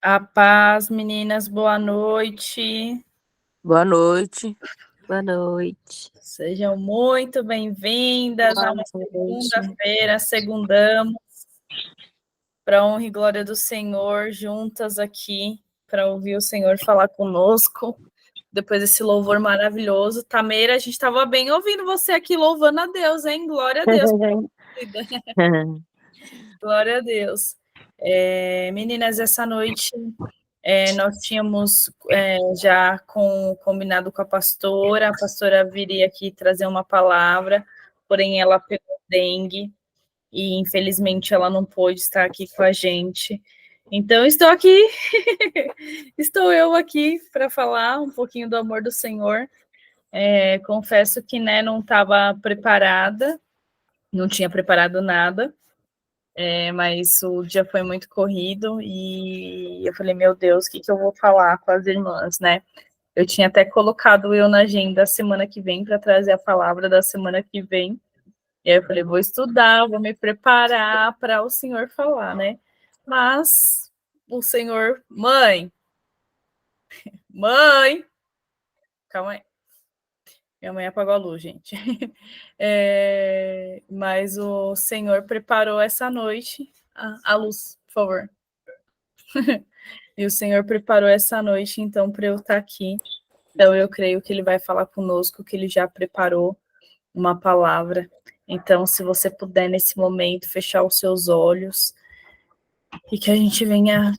A paz, meninas, boa noite. Boa noite. Boa noite. Sejam muito bem-vindas a Boa uma noite. segunda-feira, segundamos, para a honra e glória do Senhor, juntas aqui, para ouvir o Senhor falar conosco, depois desse louvor maravilhoso. Tameira, a gente estava bem ouvindo você aqui louvando a Deus, hein? Glória a Deus. Glória a Deus. Meninas, essa noite nós tínhamos já combinado com a pastora viria aqui trazer uma palavra, porém ela pegou dengue e infelizmente ela não pôde estar aqui com a gente. Então estou aqui, estou eu aqui para falar um pouquinho do amor do Senhor. Confesso que não estava preparada, não tinha preparado nada. Mas o dia foi muito corrido e eu falei, meu Deus, o que eu vou falar com as irmãs, né? Eu tinha até colocado eu na agenda a semana que vem para trazer a palavra da semana que vem. E aí eu falei, vou estudar, vou me preparar para o Senhor falar, né? Mas o Senhor, mãe, calma aí. Minha mãe apagou a luz, gente. Mas o Senhor preparou essa noite. A luz, por favor. E o Senhor preparou essa noite, então, para eu estar aqui. Então, eu creio que Ele vai falar conosco, que Ele já preparou uma palavra. Então, se você puder, nesse momento, fechar os seus olhos e que a gente venha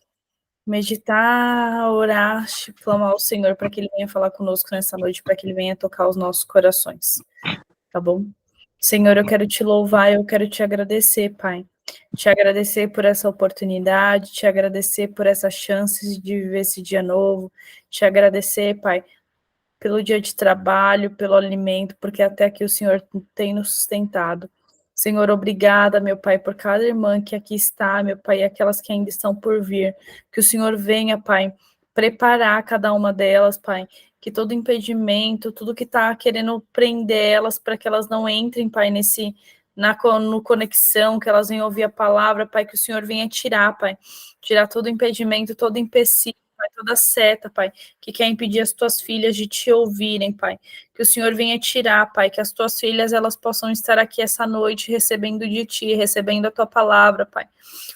meditar, orar, clamar ao Senhor para que Ele venha falar conosco nessa noite, para que Ele venha tocar os nossos corações. Tá bom? Senhor, eu quero te louvar, eu quero te agradecer, Pai. Te agradecer por essa oportunidade, te agradecer por essas chances de viver esse dia novo, te agradecer, Pai, pelo dia de trabalho, pelo alimento, porque até aqui o Senhor tem nos sustentado. Senhor, obrigada, meu Pai, por cada irmã que aqui está, meu Pai, e aquelas que ainda estão por vir. Que o Senhor venha, Pai, preparar cada uma delas, Pai, que todo impedimento, tudo que está querendo prender elas para que elas não entrem, Pai, no conexão, que elas venham ouvir a palavra, Pai, que o Senhor venha tirar, Pai, tirar todo impedimento, todo empecilho, Pai, toda seta, Pai, que quer impedir as tuas filhas de te ouvirem, Pai. Que o Senhor venha tirar, Pai, que as tuas filhas elas possam estar aqui essa noite recebendo de ti, recebendo a tua palavra, Pai.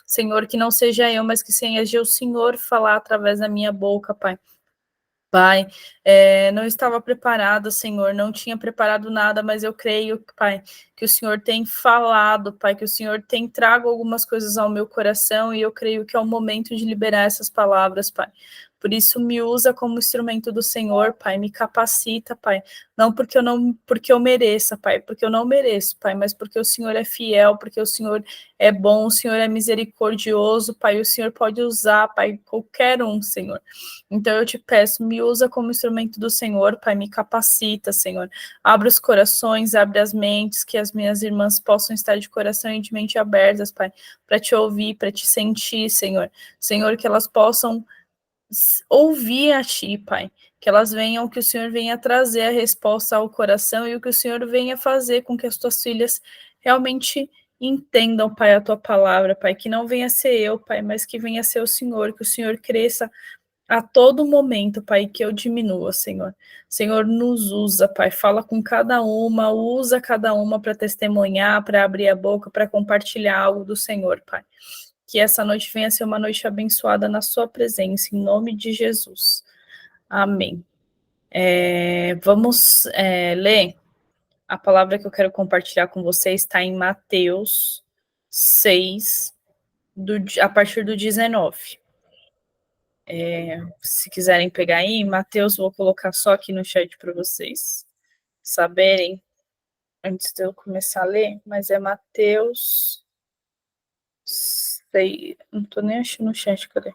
Senhor, que não seja eu, mas que seja o Senhor falar através da minha boca, Pai. Pai, não estava preparado, Senhor, não tinha preparado nada, mas eu creio, Pai, que o Senhor tem falado, Pai, que o Senhor tem trago algumas coisas ao meu coração e eu creio que é o momento de liberar essas palavras, Pai. Por isso, me usa como instrumento do Senhor, Pai, me capacita, Pai, não porque eu mereça, Pai, porque eu não mereço, Pai, mas porque o Senhor é fiel, porque o Senhor é bom, o Senhor é misericordioso, Pai, o Senhor pode usar, Pai, qualquer um, Senhor. Então eu te peço, me usa como instrumento do Senhor, Pai, me capacita, Senhor. Abre os corações, abre as mentes, que as minhas irmãs possam estar de coração e de mente abertas, Pai, para te ouvir, para te sentir, Senhor. Senhor, que elas possam ouvir a Ti, Pai. Que elas venham, que o Senhor venha trazer a resposta ao coração e o que o Senhor venha fazer com que as tuas filhas realmente entendam, Pai, a tua palavra, Pai. Que não venha ser eu, Pai, mas que venha ser o Senhor, que o Senhor cresça a todo momento, Pai, que eu diminua, Senhor. Senhor, nos usa, Pai, fala com cada uma, usa cada uma para testemunhar, para abrir a boca, para compartilhar algo do Senhor, Pai. Que essa noite venha ser uma noite abençoada na sua presença, em nome de Jesus. Amém. Vamos ler. A palavra que eu quero compartilhar com vocês está em Mateus 6, a partir do 19. Se quiserem pegar aí, Mateus, vou colocar só aqui no chat para vocês saberem, antes de eu começar a ler, mas é Mateus 6, não estou nem achando no chat, cadê?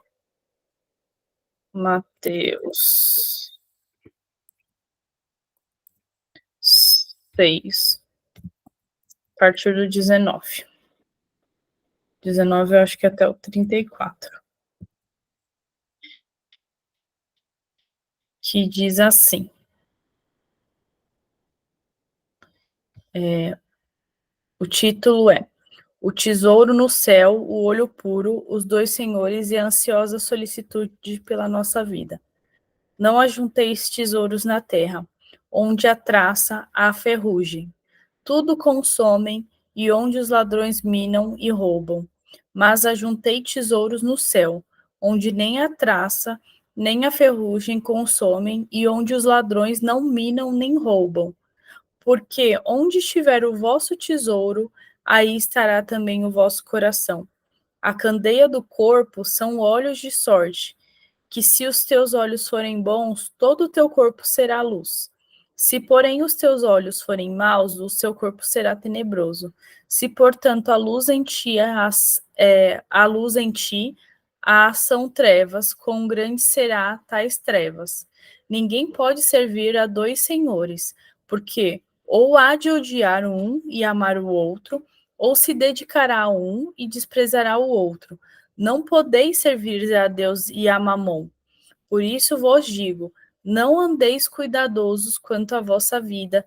Mateus 6, a partir do 19. 19 eu acho que é até o 34. Que diz assim, o título é O tesouro no céu, o olho puro, os dois senhores e a ansiosa solicitude pela nossa vida. Não ajunteis tesouros na terra, onde a traça, a ferrugem. Tudo consomem e onde os ladrões minam e roubam. Mas ajuntei tesouros no céu, onde nem a traça, nem a ferrugem consomem e onde os ladrões não minam nem roubam. Porque onde estiver o vosso tesouro, aí estará também o vosso coração. A candeia do corpo são olhos de sorte, que se os teus olhos forem bons, todo o teu corpo será luz. Se, porém, os teus olhos forem maus, o seu corpo será tenebroso. Se, portanto, a luz em ti, a ação trevas, quão grande será tais trevas. Ninguém pode servir a dois senhores, porque ou há de odiar um e amar o outro, ou se dedicará a um e desprezará o outro. Não podeis servir a Deus e a Mamon. Por isso vos digo, não andeis cuidadosos quanto à vossa vida,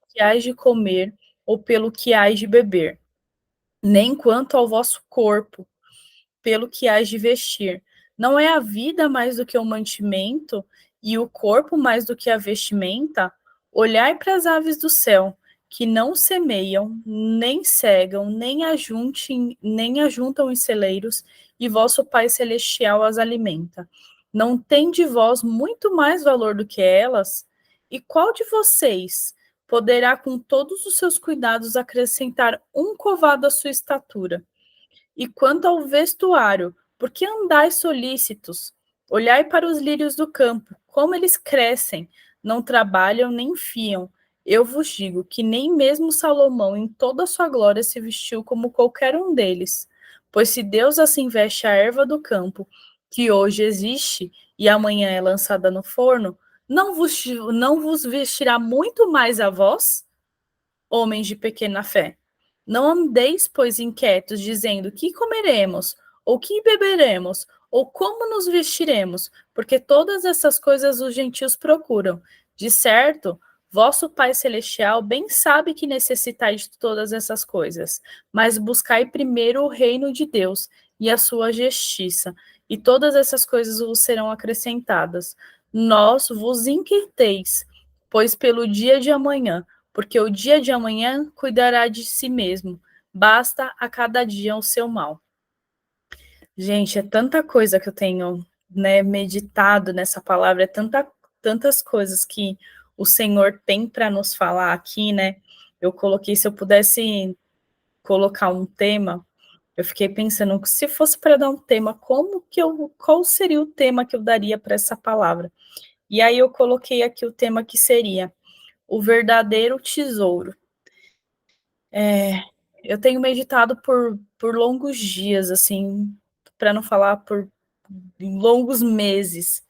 que hás de comer ou pelo que hás de beber, nem quanto ao vosso corpo, pelo que hás de vestir. Não é a vida mais do que o mantimento, e o corpo mais do que a vestimenta? Olhai para as aves do céu, que não semeiam, nem cegam, nem ajuntam em celeiros, e vosso Pai Celestial as alimenta. Não tem de vós muito mais valor do que elas? E qual de vocês poderá, com todos os seus cuidados, acrescentar um covado à sua estatura? E quanto ao vestuário, por que andais solícitos? Olhai para os lírios do campo, como eles crescem, não trabalham nem fiam. Eu vos digo que nem mesmo Salomão, em toda a sua glória, se vestiu como qualquer um deles. Pois se Deus assim veste a erva do campo, que hoje existe e amanhã é lançada no forno, não vos vestirá muito mais a vós, homens de pequena fé? Não andeis, pois, inquietos, dizendo: que comeremos, ou que beberemos, ou como nos vestiremos, porque todas essas coisas os gentios procuram. De certo, vosso Pai Celestial bem sabe que necessitais de todas essas coisas, mas buscai primeiro o reino de Deus e a sua justiça, e todas essas coisas vos serão acrescentadas. Nós vos inquieteis, pois pelo dia de amanhã, porque o dia de amanhã cuidará de si mesmo. Basta a cada dia o seu mal. Gente, é tanta coisa que eu tenho, né, meditado nessa palavra, é tantas coisas que o Senhor tem para nos falar aqui, né? Eu coloquei, se eu pudesse colocar um tema, eu fiquei pensando, se fosse para dar um tema, qual seria o tema que eu daria para essa palavra? E aí eu coloquei aqui o tema que seria o verdadeiro tesouro. Eu tenho meditado por longos dias, assim, para não falar por longos meses,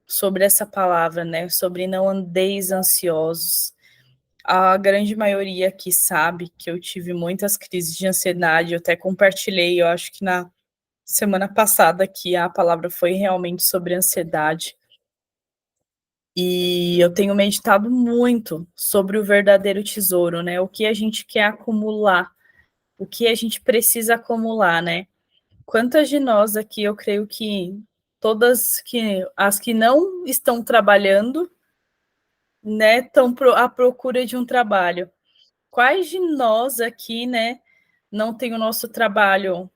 sobre essa palavra, né? Sobre não andeis ansiosos. A grande maioria aqui sabe que eu tive muitas crises de ansiedade, eu até compartilhei, eu acho que na semana passada que a palavra foi realmente sobre ansiedade. E eu tenho meditado muito sobre o verdadeiro tesouro, né? O que a gente quer acumular, o que a gente precisa acumular, né? Quantas de nós aqui, eu creio que as que não estão trabalhando, né, estão à procura de um trabalho. Quais de nós aqui, né, não tem o nosso trabalho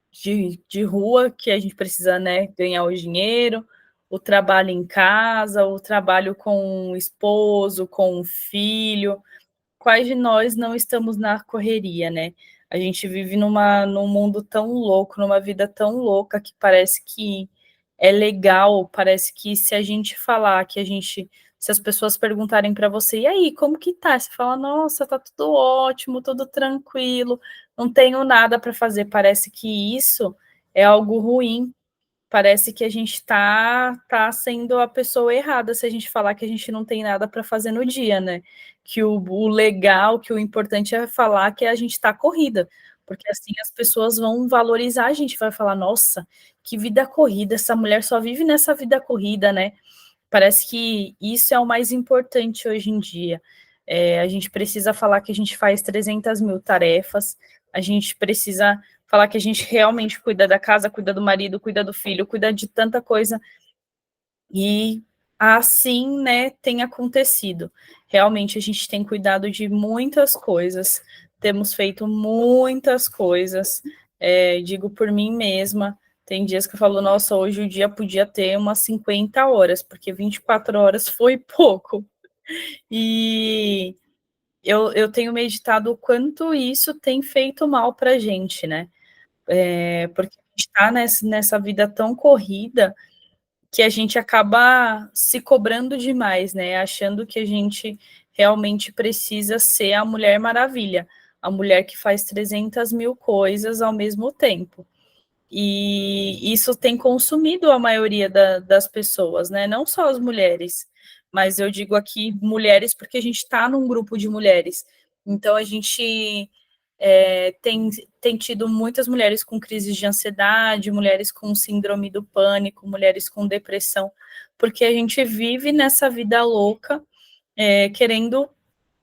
de rua, que a gente precisa, né, ganhar o dinheiro, o trabalho em casa, o trabalho com o esposo, com o filho? Quais de nós não estamos na correria, né? A gente vive num mundo tão louco, numa vida tão louca, que parece que é legal, parece que se a gente falar que se as pessoas perguntarem para você, e aí, como que tá? Você fala, nossa, tá tudo ótimo, tudo tranquilo, não tenho nada para fazer. Parece que isso é algo ruim. Parece que a gente tá sendo a pessoa errada se a gente falar que a gente não tem nada para fazer no dia, né? Que o legal, que o importante é falar que a gente está corrida, porque assim as pessoas vão valorizar, a gente vai falar, nossa, que vida corrida, essa mulher só vive nessa vida corrida, né? Parece que isso é o mais importante hoje em dia. A gente precisa falar que a gente faz 300 mil tarefas, a gente precisa falar que a gente realmente cuida da casa, cuida do marido, cuida do filho, cuida de tanta coisa. E assim, né, tem acontecido. Realmente a gente tem cuidado de muitas coisas, temos feito muitas coisas. Digo por mim mesma, tem dias que eu falo, nossa, hoje o dia podia ter umas 50 horas, porque 24 horas foi pouco. E eu tenho meditado o quanto isso tem feito mal para a gente, né? Porque a gente está nessa vida tão corrida que a gente acaba se cobrando demais, né? Achando que a gente realmente precisa ser a Mulher Maravilha, a mulher que faz 300 mil coisas ao mesmo tempo. E isso tem consumido a maioria das pessoas, né? Não só as mulheres, mas eu digo aqui mulheres porque a gente está num grupo de mulheres. Então a gente tem tido muitas mulheres com crises de ansiedade, mulheres com síndrome do pânico, mulheres com depressão, porque a gente vive nessa vida louca, querendo,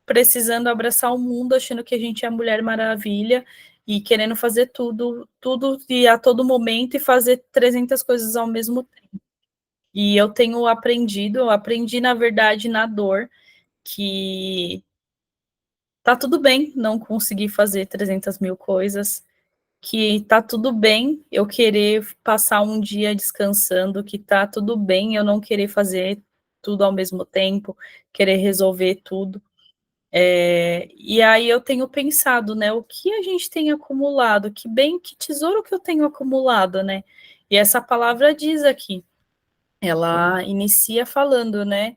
precisando abraçar o mundo, achando que a gente é a Mulher Maravilha e querendo fazer tudo, tudo e a todo momento e fazer 300 coisas ao mesmo tempo. E eu tenho aprendido, eu aprendi, na verdade, na dor, que tá tudo bem não conseguir fazer 300 mil coisas, que tá tudo bem eu querer passar um dia descansando, que tá tudo bem eu não querer fazer tudo ao mesmo tempo, querer resolver tudo. E aí eu tenho pensado, né, o que a gente tem acumulado, que tesouro que eu tenho acumulado, né? E essa palavra diz aqui, ela inicia falando, né,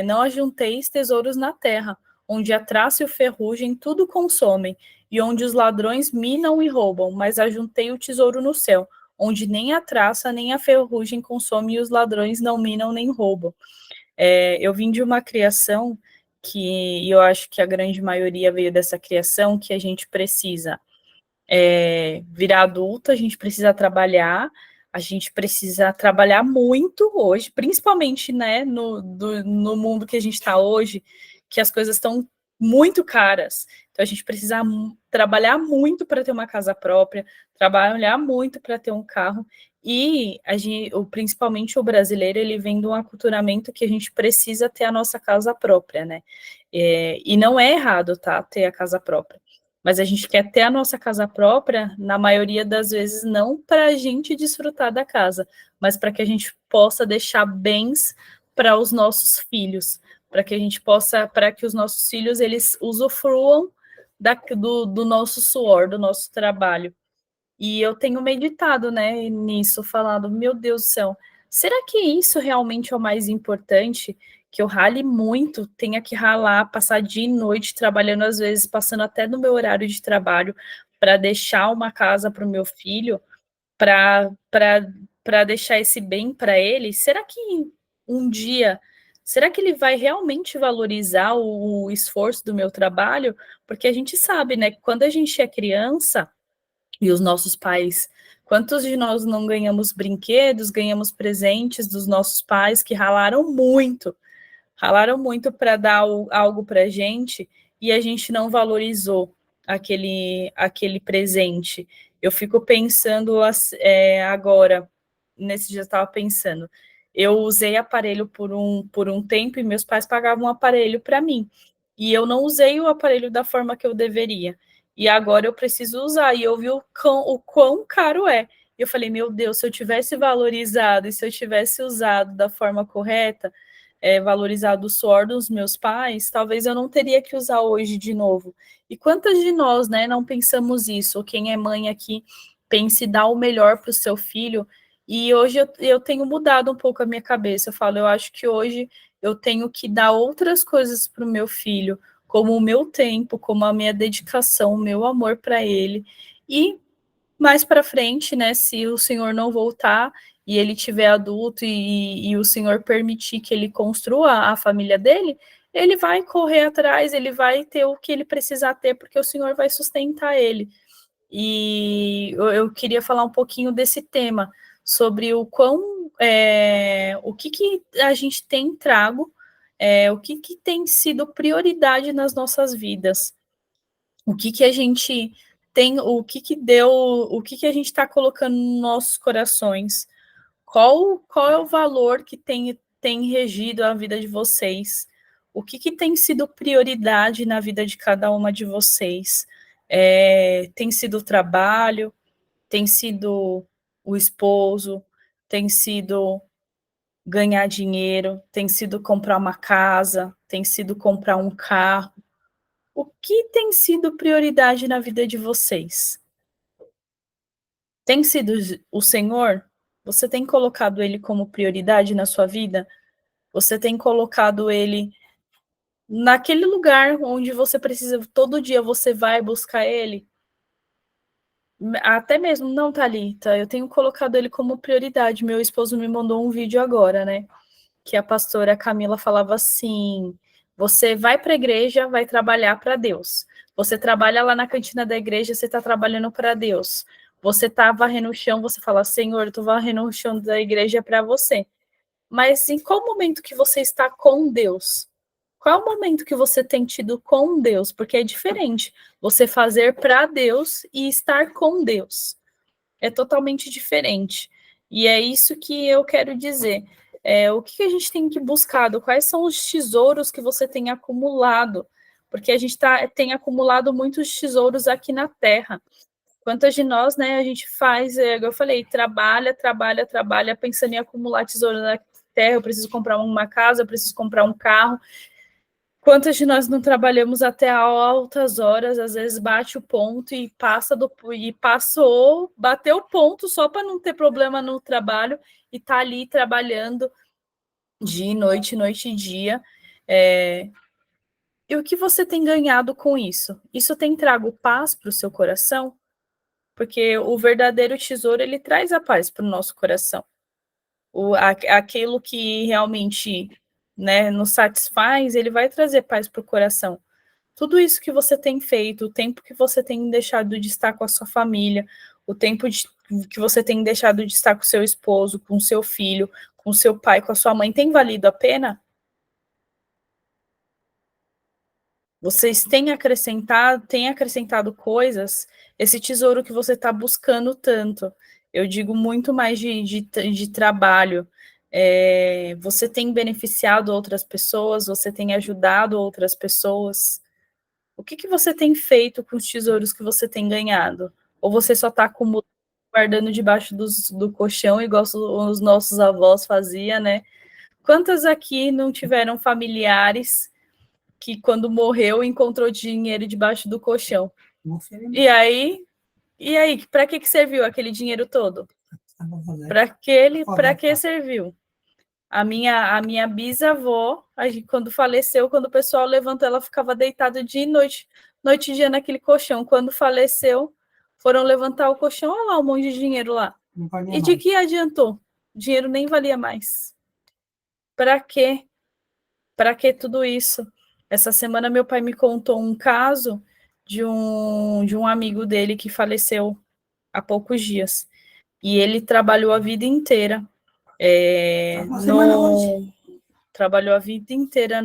não ajunteis tesouros na terra, onde a traça e o ferrugem tudo consomem, e onde os ladrões minam e roubam, mas ajuntei o tesouro no céu, onde nem a traça nem a ferrugem consomem, e os ladrões não minam nem roubam. Eu vim de uma criação que eu acho que a grande maioria veio dessa criação, que a gente precisa virar adulto, a gente precisa trabalhar muito hoje, principalmente, né, no mundo que a gente está hoje, que as coisas estão muito caras. Então a gente precisa trabalhar muito para ter uma casa própria, trabalhar muito para ter um carro. E principalmente o brasileiro, ele vem de um aculturamento que a gente precisa ter a nossa casa própria, né? E não é errado, tá? Ter a casa própria. Mas a gente quer ter a nossa casa própria, na maioria das vezes, não para a gente desfrutar da casa, mas para que a gente possa deixar bens para os nossos filhos, para que a gente possa, para que os nossos filhos eles usufruam do nosso suor, do nosso trabalho. E eu tenho meditado, né, nisso, falando, meu Deus do céu, será que isso realmente é o mais importante? Que eu rale muito, tenha que ralar, passar dia e noite trabalhando, às vezes passando até no meu horário de trabalho, para deixar uma casa para o meu filho, para deixar esse bem para ele? Será que um dia, será que ele vai realmente valorizar o esforço do meu trabalho? Porque a gente sabe, né, que quando a gente é criança, e os nossos pais, quantos de nós não ganhamos brinquedos, ganhamos presentes dos nossos pais que ralaram muito para dar algo para a gente e a gente não valorizou aquele presente. Eu fico pensando agora, nesse dia eu estava pensando, eu usei aparelho por um tempo e meus pais pagavam um aparelho para mim. E eu não usei o aparelho da forma que eu deveria. E agora eu preciso usar. E eu vi o quão caro é. E eu falei, meu Deus, se eu tivesse valorizado e se eu tivesse usado da forma correta, valorizado o suor dos meus pais, talvez eu não teria que usar hoje de novo. E quantas de nós, né, não pensamos isso? Quem é mãe aqui pense dar o melhor para o seu filho. E hoje eu tenho mudado um pouco a minha cabeça. Eu falo, eu acho que hoje eu tenho que dar outras coisas para o meu filho, como o meu tempo, como a minha dedicação, o meu amor para ele. E mais para frente, né, se o Senhor não voltar e ele tiver adulto e o Senhor permitir que ele construa a família dele, ele vai correr atrás, ele vai ter o que ele precisar ter, porque o Senhor vai sustentar ele. E eu queria falar um pouquinho desse tema, sobre o o que a gente tem trago, o que tem sido prioridade nas nossas vidas, o que a gente o que deu, o que a gente está colocando nos nossos corações? Qual é o valor que tem regido a vida de vocês? O que tem sido prioridade na vida de cada uma de vocês? Tem sido o trabalho? Tem sido o esposo? Tem sido ganhar dinheiro? Tem sido comprar uma casa? Tem sido comprar um carro? O que tem sido prioridade na vida de vocês? Tem sido o Senhor? Você tem colocado ele como prioridade na sua vida? Você tem colocado ele naquele lugar onde você precisa, todo dia você vai buscar ele? Até mesmo, não, Thalita, eu tenho colocado ele como prioridade. Meu esposo me mandou um vídeo agora, né? Que a pastora Camila falava assim: você vai para a igreja, vai trabalhar para Deus. Você trabalha lá na cantina da igreja, você está trabalhando para Deus. Você está varrendo o chão, você fala: Senhor, eu estou varrendo o chão da igreja para você. Mas em qual momento que você está com Deus? Qual é o momento que você tem tido com Deus? Porque é diferente você fazer para Deus e estar com Deus. É totalmente diferente. E é isso que eu quero dizer. O que a gente tem que buscado? Quais são os tesouros que você tem acumulado? Porque a gente tem acumulado muitos tesouros aqui na Terra. Quantas de nós, né, a gente faz, eu falei, trabalha, pensando em acumular tesouro na Terra, eu preciso comprar uma casa, eu preciso comprar um carro. Quantas de nós não trabalhamos até altas horas, às vezes bate o ponto e bateu o ponto só para não ter problema no trabalho e tá ali trabalhando dia e noite, noite e dia. E o que você tem ganhado com isso? Isso tem trago paz para o seu coração? Porque o verdadeiro tesouro, ele traz a paz para o nosso coração. Aquilo que realmente, né, nos satisfaz, ele vai trazer paz para o coração. Tudo isso que você tem feito, o tempo que você tem deixado de estar com a sua família, o tempo que você tem deixado de estar com o seu esposo, com o seu filho, com o seu pai, com a sua mãe, tem valido a pena? Vocês têm acrescentado coisas, esse tesouro que você está buscando tanto. Eu digo muito mais de trabalho. Você tem beneficiado outras pessoas, você tem ajudado outras pessoas. O que você tem feito com os tesouros que você tem ganhado? Ou você só está acumulando, guardando debaixo do colchão, igual os nossos avós faziam, né? Quantas aqui não tiveram familiares que, quando morreu, encontrou dinheiro debaixo do colchão? E aí, para que serviu aquele dinheiro todo? Para que serviu? A minha bisavó, quando faleceu, quando o pessoal levantou, ela ficava deitada dia e noite e dia naquele colchão. Quando faleceu, foram levantar o colchão, olha lá um monte de dinheiro lá. E de que adiantou? O dinheiro nem valia mais. Para quê? Para que tudo isso? Essa semana meu pai me contou um caso de um amigo dele que faleceu há poucos dias. E ele trabalhou a vida inteira trabalhou a vida inteira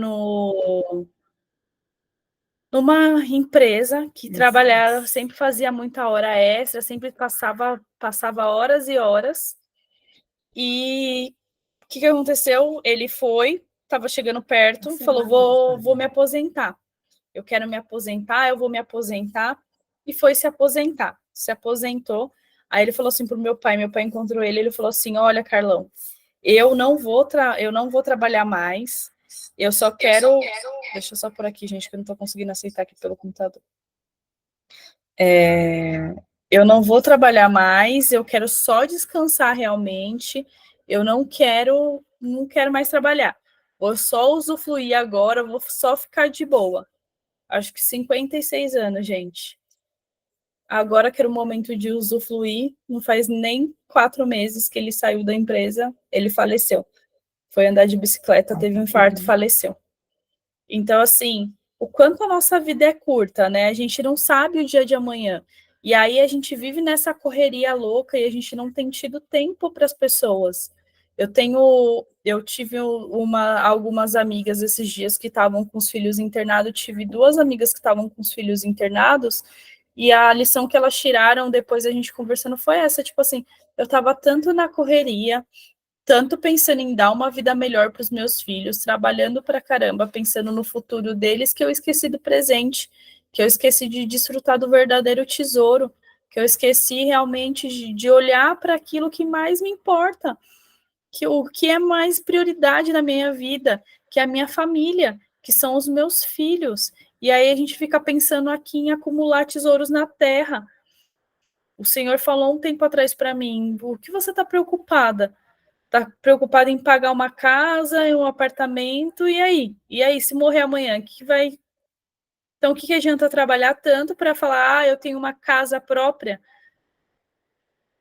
numa empresa que trabalhava, sempre fazia muita hora extra, sempre passava horas e horas. E o que aconteceu? Ele estava chegando perto, falou: vou me aposentar. Eu quero me aposentar, eu vou me aposentar. E foi se aposentar. Se aposentou. Aí ele falou assim para o meu pai encontrou ele falou assim: olha, Carlão, eu não vou trabalhar mais, eu só quero... Deixa eu só por aqui, gente, que eu não estou conseguindo aceitar aqui pelo computador. Eu não vou trabalhar mais, eu quero só descansar realmente, eu não quero mais trabalhar. Vou só usufruir agora, vou só ficar de boa. Acho que 56 anos, gente. Agora que era o momento de usufruir, não faz nem 4 meses que ele saiu da empresa, ele faleceu. Foi andar de bicicleta, teve um infarto, faleceu. Então, assim, o quanto a nossa vida é curta, né? A gente não sabe o dia de amanhã. E aí a gente vive nessa correria louca e a gente não tem tido tempo para as pessoas. Eu tive algumas amigas esses dias que estavam com os filhos internados, tive 2 amigas que estavam com os filhos internados, E a lição que elas tiraram depois a gente conversando foi essa, tipo assim, eu estava tanto na correria, tanto pensando em dar uma vida melhor para os meus filhos, trabalhando para caramba, pensando no futuro deles, que eu esqueci do presente, que eu esqueci de desfrutar do verdadeiro tesouro, que eu esqueci realmente de olhar para aquilo que mais me importa, que o que é mais prioridade na minha vida, que é a minha família, que são os meus filhos. E aí a gente fica pensando aqui em acumular tesouros na terra. O Senhor falou um tempo atrás para mim, o que você está preocupada? Está preocupada em pagar uma casa, um apartamento, e aí? E aí, se morrer amanhã, que vai... Então, o que adianta trabalhar tanto para falar, eu tenho uma casa própria?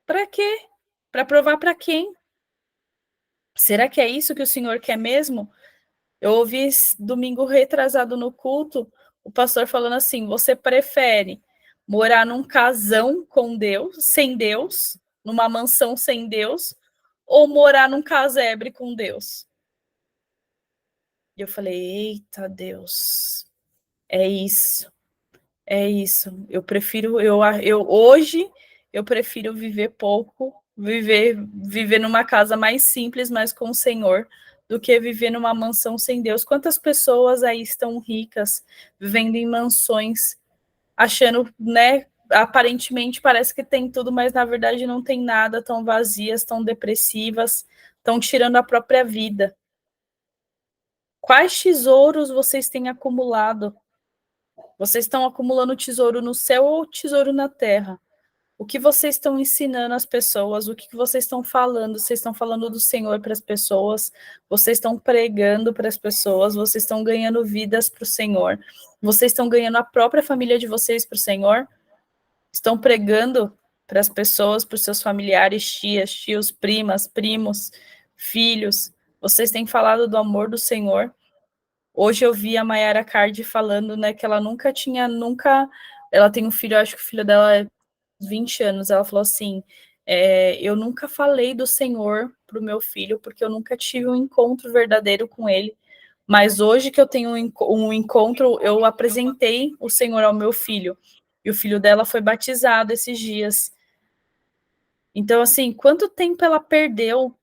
Para quê? Para provar para quem? Será que é isso que o Senhor quer mesmo? Eu ouvi domingo retrasado no culto, o pastor falando assim, você prefere morar num casão com Deus, sem Deus, numa mansão sem Deus, ou morar num casebre com Deus? E eu falei, eita Deus, é isso, é isso. Eu prefiro, hoje eu prefiro viver pouco, viver numa casa mais simples, mas com o Senhor, do que viver numa mansão sem Deus. Quantas pessoas aí estão ricas, vivendo em mansões, achando, né? Aparentemente parece que tem tudo, mas na verdade não tem nada, tão vazias, tão depressivas, estão tirando a própria vida. Quais tesouros vocês têm acumulado? Vocês estão acumulando tesouro no céu ou tesouro na terra? O que vocês estão ensinando às pessoas? O que vocês estão falando? Vocês estão falando do Senhor para as pessoas? Vocês estão pregando para as pessoas? Vocês estão ganhando vidas para o Senhor? Vocês estão ganhando a própria família de vocês para o Senhor? Estão pregando para as pessoas, para os seus familiares, tias, tios, primas, primos, filhos? Vocês têm falado do amor do Senhor? Hoje eu vi a Mayara Card falando, né, que ela nunca, ela tem um filho, acho que o filho dela é 20 anos, ela falou assim, eu nunca falei do Senhor para o meu filho, porque eu nunca tive um encontro verdadeiro com ele, mas hoje que eu tenho um encontro, eu apresentei o Senhor ao meu filho, e o filho dela foi batizado esses dias. Então, assim, quanto tempo ela perdeu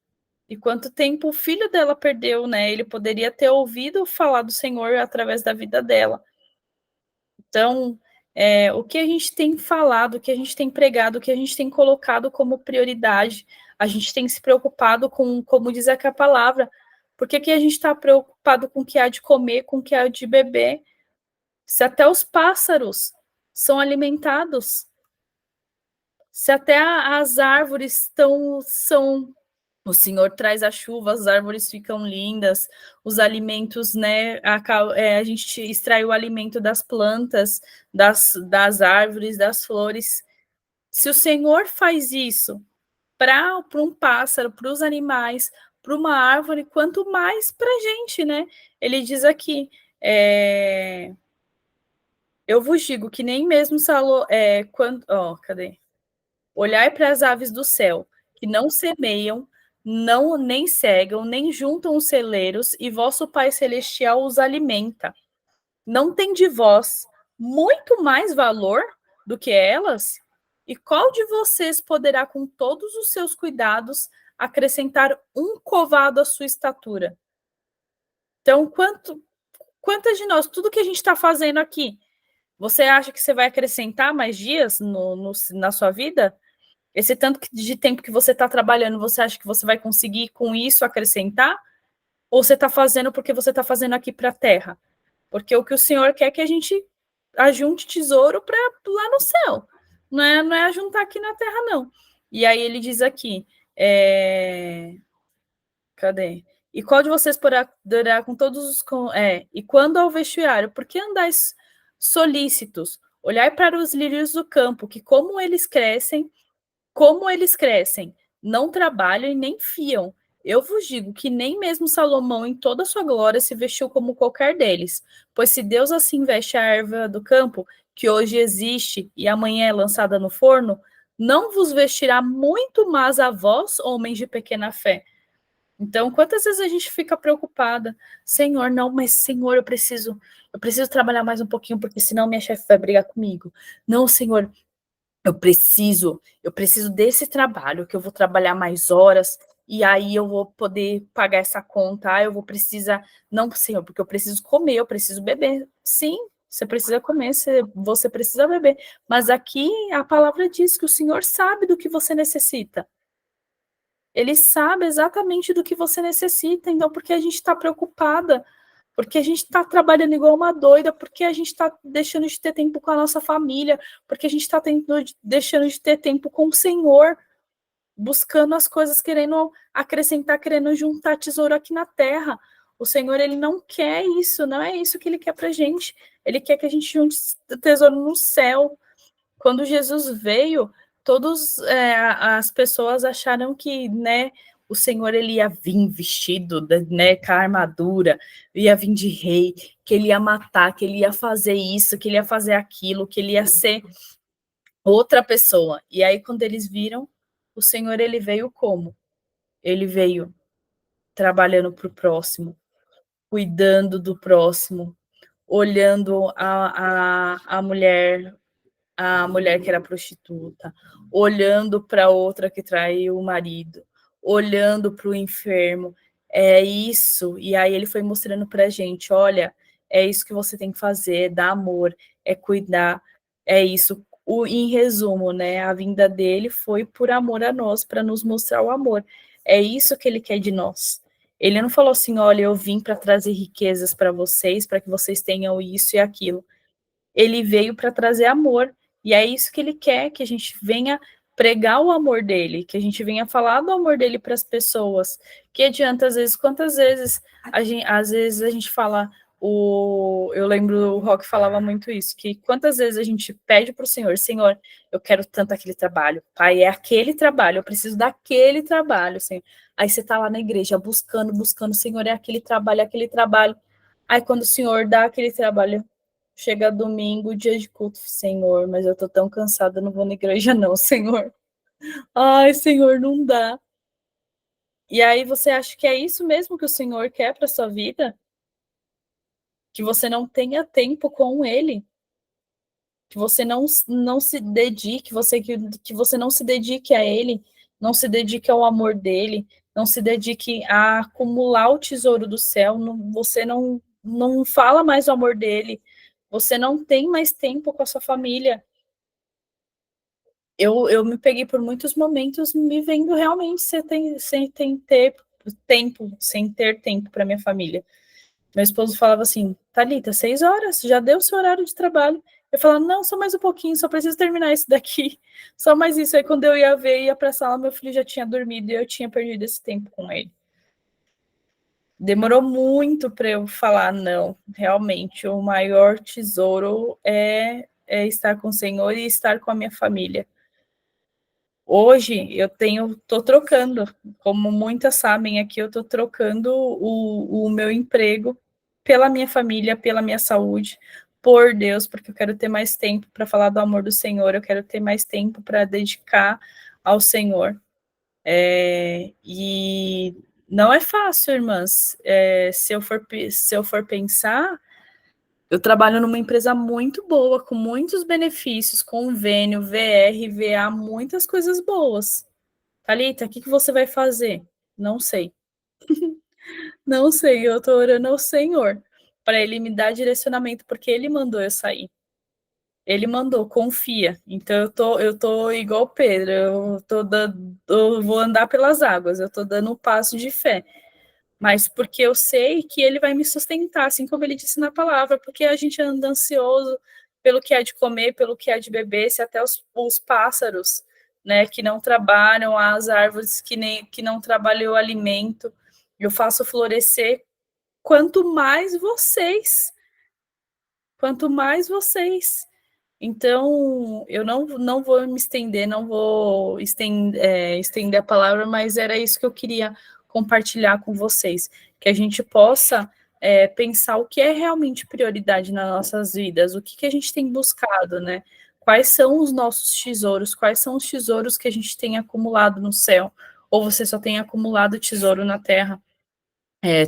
e quanto tempo o filho dela perdeu, né? Ele poderia ter ouvido falar do Senhor através da vida dela. Então, o que a gente tem falado, o que a gente tem pregado, o que a gente tem colocado como prioridade, a gente tem se preocupado com, como diz aqui a palavra, por que a gente está preocupado com o que há de comer, com o que há de beber? Se até os pássaros são alimentados, se até as árvores são o Senhor traz a chuva, as árvores ficam lindas, os alimentos, né? A gente extrai o alimento das plantas, das árvores, das flores. Se o Senhor faz isso para um pássaro, para os animais, para uma árvore, quanto mais para a gente, né? Ele diz aqui, eu vos digo que nem mesmo cadê? Olhai para as aves do céu, que não semeiam, não nem cegam, nem juntam os celeiros, e vosso Pai Celestial os alimenta. Não tem de vós muito mais valor do que elas? E qual de vocês poderá, com todos os seus cuidados, acrescentar um covado à sua estatura? Então, quantas de nós, tudo que a gente está fazendo aqui, você acha que você vai acrescentar mais dias na sua vida? Esse tanto de tempo que você está trabalhando, você acha que você vai conseguir com isso acrescentar? Ou você está fazendo porque você está fazendo aqui para a terra? Porque o que o Senhor quer é que a gente ajunte tesouro para lá no céu. Não é ajuntar aqui na terra, não. E aí ele diz aqui, cadê? E qual de vocês poderá durar com todos os... e quando ao vestiário, por que andais solícitos? Olhai para os lírios do campo, que como eles crescem, não trabalham e nem fiam. Eu vos digo que nem mesmo Salomão, em toda a sua glória, se vestiu como qualquer deles. Pois se Deus assim veste a erva do campo, que hoje existe e amanhã é lançada no forno, não vos vestirá muito mais a vós, homens de pequena fé. Então, quantas vezes a gente fica preocupada? Senhor, não, mas Senhor, eu preciso trabalhar mais um pouquinho, porque senão minha chefe vai brigar comigo. Não, Senhor, eu preciso desse trabalho, que eu vou trabalhar mais horas, e aí eu vou poder pagar essa conta, eu vou precisar, não, Senhor, porque eu preciso comer, eu preciso beber. Sim, você precisa comer, você precisa beber, mas aqui a palavra diz que o Senhor sabe do que você necessita. Ele sabe exatamente do que você necessita, então por que a gente está preocupada? Porque a gente está trabalhando igual uma doida, porque a gente está deixando de ter tempo com a nossa família, porque a gente está deixando de ter tempo com o Senhor, buscando as coisas, querendo acrescentar, querendo juntar tesouro aqui na terra. O Senhor, ele não quer isso, não é isso que ele quer para a gente. Ele quer que a gente junte tesouro no céu. Quando Jesus veio, todas as pessoas acharam que, né, o Senhor ele ia vir vestido, né, com a armadura, ia vir de rei, que ele ia matar, que ele ia fazer isso, que ele ia fazer aquilo, que ele ia ser outra pessoa. E aí, quando eles viram, o Senhor ele veio como? Ele veio trabalhando para o próximo, cuidando do próximo, olhando a mulher que era prostituta, olhando para outra que traiu o marido, olhando para o enfermo. É isso. E aí ele foi mostrando para a gente: olha, é isso que você tem que fazer, é dar amor, é cuidar, é isso. Em resumo, né? A vinda dele foi por amor a nós, para nos mostrar o amor. É isso que ele quer de nós. Ele não falou assim: olha, eu vim para trazer riquezas para vocês, para que vocês tenham isso e aquilo. Ele veio para trazer amor. E é isso que ele quer, que a gente venha pregar o amor dele, que a gente venha falar do amor dele para as pessoas. Que adianta, às vezes, quantas vezes às vezes a gente fala, eu lembro o Rock falava muito isso, que quantas vezes a gente pede para o Senhor, Senhor, eu quero tanto aquele trabalho, Pai, é aquele trabalho, eu preciso daquele trabalho, Senhor. Aí você está lá na igreja buscando, Senhor, é aquele trabalho, é aquele trabalho. Aí quando o Senhor dá aquele trabalho, chega domingo, dia de culto, Senhor, mas eu tô tão cansada, não vou na igreja não, Senhor. Ai, Senhor, não dá. E aí você acha que é isso mesmo que o Senhor quer para sua vida? Que você não tenha tempo com Ele? Que você não se dedique, que você não se dedique a Ele, não se dedique ao amor dEle, não se dedique a acumular o tesouro do céu, você não fala mais o amor dEle, você não tem mais tempo com a sua família. Eu me peguei por muitos momentos me vendo realmente sem ter tempo para minha família. Meu esposo falava assim, Thalita, 6 horas, já deu o seu horário de trabalho. Eu falava, não, só mais um pouquinho, só preciso terminar isso daqui. Só mais isso. Aí quando eu ia ver, ia para a sala, meu filho já tinha dormido e eu tinha perdido esse tempo com ele. Demorou muito para eu falar, não, realmente, o maior tesouro é estar com o Senhor e estar com a minha família. Hoje tô trocando, como muitas sabem aqui, eu tô trocando o meu emprego pela minha família, pela minha saúde, por Deus, porque eu quero ter mais tempo para falar do amor do Senhor, eu quero ter mais tempo para dedicar ao Senhor. E não é fácil, irmãs. Se eu for pensar, eu trabalho numa empresa muito boa, com muitos benefícios, convênio, VR, VA, muitas coisas boas. Thalita, o que você vai fazer? Não sei. Não sei, eu tô orando ao Senhor para Ele me dar direcionamento, porque Ele mandou eu sair. Ele mandou, confia. Então eu tô igual Pedro, eu vou andar pelas águas, eu tô dando um passo de fé. Mas porque eu sei que Ele vai me sustentar, assim como Ele disse na palavra, porque a gente anda ansioso pelo que há de comer, pelo que há de beber, se até os pássaros, né, que não trabalham, as árvores que não trabalham o alimento, eu faço florescer, quanto mais vocês, quanto mais vocês. Então, eu não vou me estender, não vou estender a palavra, mas era isso que eu queria compartilhar com vocês, que a gente possa pensar o que é realmente prioridade nas nossas vidas, o que a gente tem buscado, né? Quais são os nossos tesouros, quais são os tesouros que a gente tem acumulado no céu, ou você só tem acumulado tesouro na terra?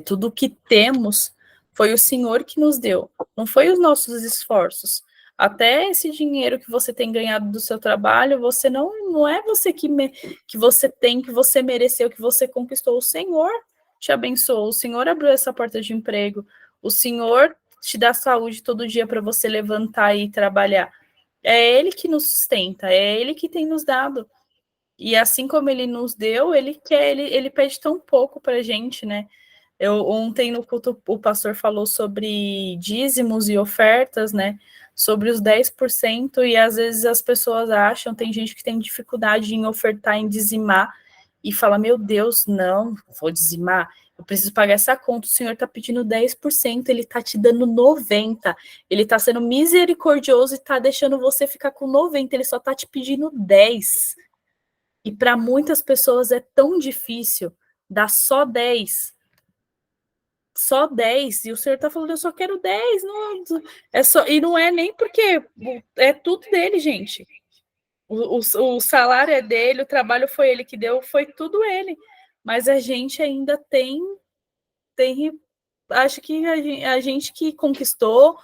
Tudo que temos foi o Senhor que nos deu, não foi os nossos esforços. Até esse dinheiro que você tem ganhado do seu trabalho, você não é você que você tem, que você mereceu, que você conquistou. O Senhor te abençoou, o Senhor abriu essa porta de emprego, o Senhor te dá saúde todo dia para você levantar e trabalhar. É Ele que nos sustenta, é Ele que tem nos dado. E assim como Ele nos deu, Ele pede tão pouco para a gente, né? Ontem no culto o pastor falou sobre dízimos e ofertas, né? Sobre os 10%, e às vezes as pessoas acham, tem gente que tem dificuldade em ofertar, em dizimar, e fala, meu Deus, não, vou dizimar, eu preciso pagar essa conta, o Senhor está pedindo 10%, ele está te dando 90%, ele está sendo misericordioso e está deixando você ficar com 90%, ele só está te pedindo 10%. E para muitas pessoas é tão difícil dar só 10%, só 10, e o senhor está falando, eu só quero 10, não, e não é nem porque é tudo dele, gente. O salário é dele, o trabalho foi ele que deu, foi tudo ele. Mas a gente ainda tem acho que a gente que conquistou,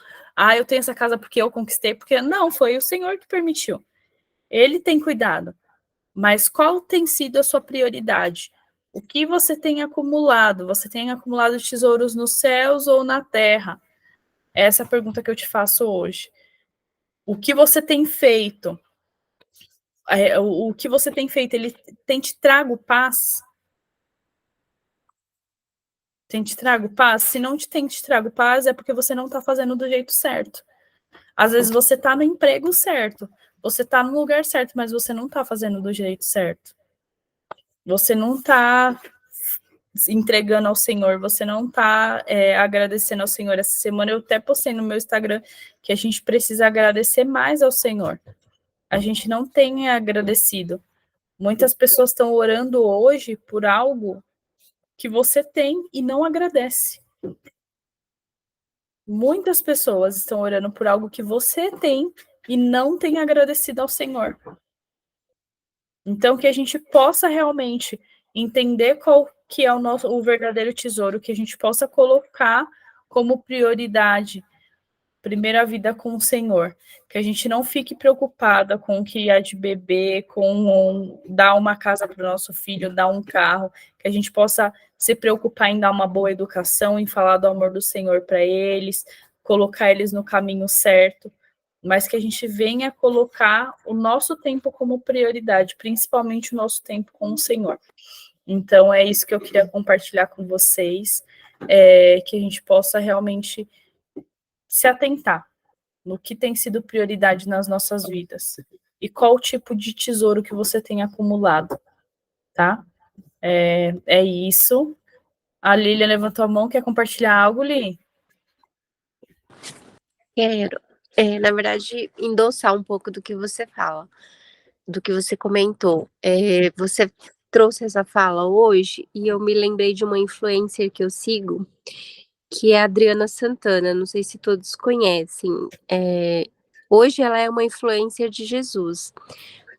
eu tenho essa casa porque eu conquistei, porque não, foi o Senhor que permitiu. Ele tem cuidado. Mas qual tem sido a sua prioridade? O que você tem acumulado? Você tem acumulado tesouros nos céus ou na terra? Essa é a pergunta que eu te faço hoje. O que você tem feito? O que você tem feito, ele tem te trago paz? Tem te trago paz? Se não tem te trago paz, é porque você não está fazendo do jeito certo. Às vezes você está no emprego certo, você está no lugar certo, mas você não está fazendo do jeito certo. Você não está entregando ao Senhor, você não está agradecendo ao Senhor. Essa semana eu até postei no meu Instagram que a gente precisa agradecer mais ao Senhor. A gente não tem agradecido. Muitas pessoas estão orando hoje por algo que você tem e não agradece. Muitas pessoas estão orando por algo que você tem e não tem agradecido ao Senhor. Então, que a gente possa realmente entender qual que é o verdadeiro tesouro, que a gente possa colocar como prioridade, primeiro a vida com o Senhor, que a gente não fique preocupada com o que há de beber, com dar uma casa para o nosso filho, dar um carro, que a gente possa se preocupar em dar uma boa educação, em falar do amor do Senhor para eles, colocar eles no caminho certo, mas que a gente venha colocar o nosso tempo como prioridade, principalmente o nosso tempo com o Senhor. Então, é isso que eu queria compartilhar com vocês, que a gente possa realmente se atentar no que tem sido prioridade nas nossas vidas e qual tipo de tesouro que você tem acumulado, tá? É isso. A Lília levantou a mão, quer compartilhar algo, Li? Quero, na verdade, endossar um pouco do que você fala, do que você comentou. Você trouxe essa fala hoje e eu me lembrei de uma influencer que eu sigo, que é a Adriana Santana, não sei se todos conhecem. Hoje ela é uma influencer de Jesus,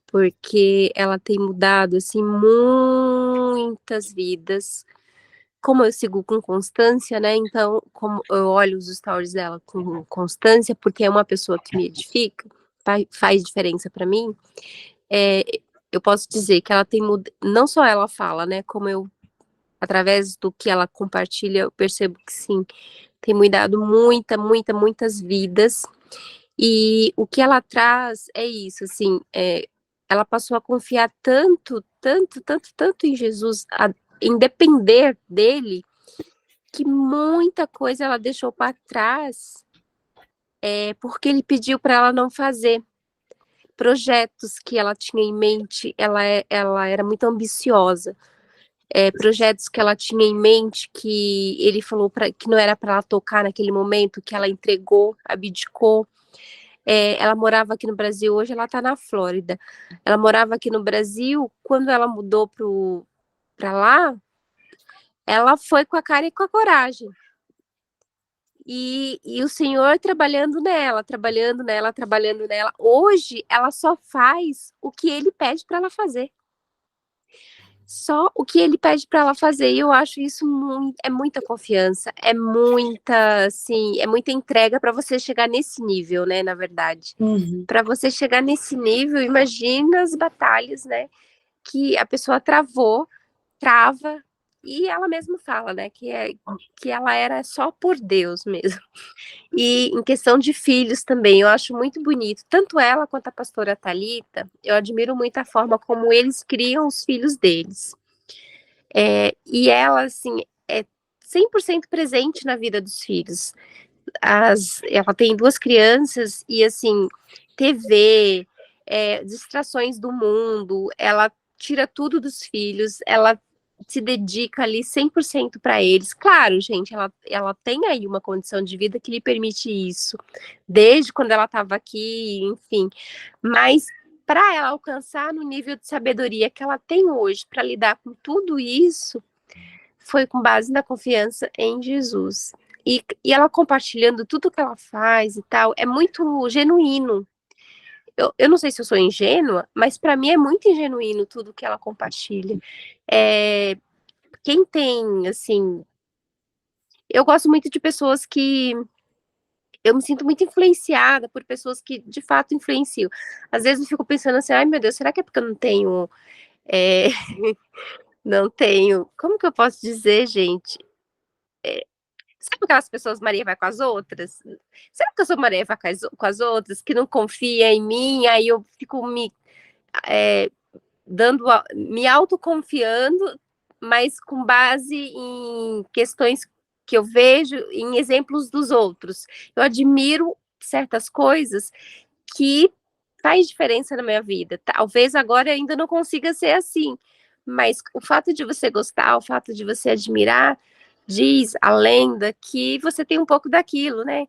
porque ela tem mudado, assim, muitas vidas. Como eu sigo com constância, né, então, como eu olho os stories dela com constância, porque é uma pessoa que me edifica, faz diferença para mim, eu posso dizer que ela tem mudado, não só ela fala, né, como eu, através do que ela compartilha, eu percebo que sim, tem mudado muitas vidas, e o que ela traz é isso, assim, ela passou a confiar tanto em Jesus, em depender dele, que muita coisa ela deixou para trás, porque ele pediu para ela não fazer. Projetos que ela tinha em mente, ela era muito ambiciosa. Projetos que ela tinha em mente que ele falou que não era para ela tocar naquele momento, que ela entregou, abdicou. Ela morava aqui no Brasil, hoje ela está na Flórida. Ela morava aqui no Brasil, quando ela mudou para lá, ela foi com a cara e com a coragem. E o Senhor trabalhando nela. Hoje, ela só faz o que ele pede para ela fazer. só o que ele pede para ela fazer. E eu acho isso é muita confiança, é muita, assim, é muita entrega para você chegar nesse nível, né, na verdade. Uhum. Para você chegar nesse nível, imagina as batalhas, né, que a pessoa trava, e ela mesma fala, né, que ela era só por Deus mesmo. E em questão de filhos também, eu acho muito bonito, tanto ela quanto a pastora Thalita, eu admiro muito a forma como eles criam os filhos deles. E ela, assim, é 100% presente na vida dos filhos. Ela tem 2 crianças e, assim, TV, distrações do mundo, ela tira tudo dos filhos, ela se dedica ali 100% para eles. Claro, gente, ela tem aí uma condição de vida que lhe permite isso, desde quando ela estava aqui, enfim. Mas para ela alcançar no nível de sabedoria que ela tem hoje para lidar com tudo isso, foi com base na confiança em Jesus. E ela compartilhando tudo que ela faz e tal, é muito genuíno. Eu não sei se eu sou ingênua, mas para mim é muito genuíno tudo que ela compartilha. É, quem tem, assim, eu gosto muito de pessoas que eu me sinto muito influenciada por pessoas que de fato influenciam. Às vezes eu fico pensando assim, ai meu Deus, será que é porque eu não tenho, é, não tenho, como que eu posso dizer, gente? Sabe aquelas pessoas Maria vai com as outras? Será que eu sou Maria vai com as outras, que não confia em mim, aí eu fico é, me autoconfiando, mas com base em questões que eu vejo, em exemplos dos outros. Eu admiro certas coisas que faz diferença na minha vida. Talvez agora eu ainda não consiga ser assim, mas o fato de você gostar, o fato de você admirar, diz a lenda que você tem um pouco daquilo, né?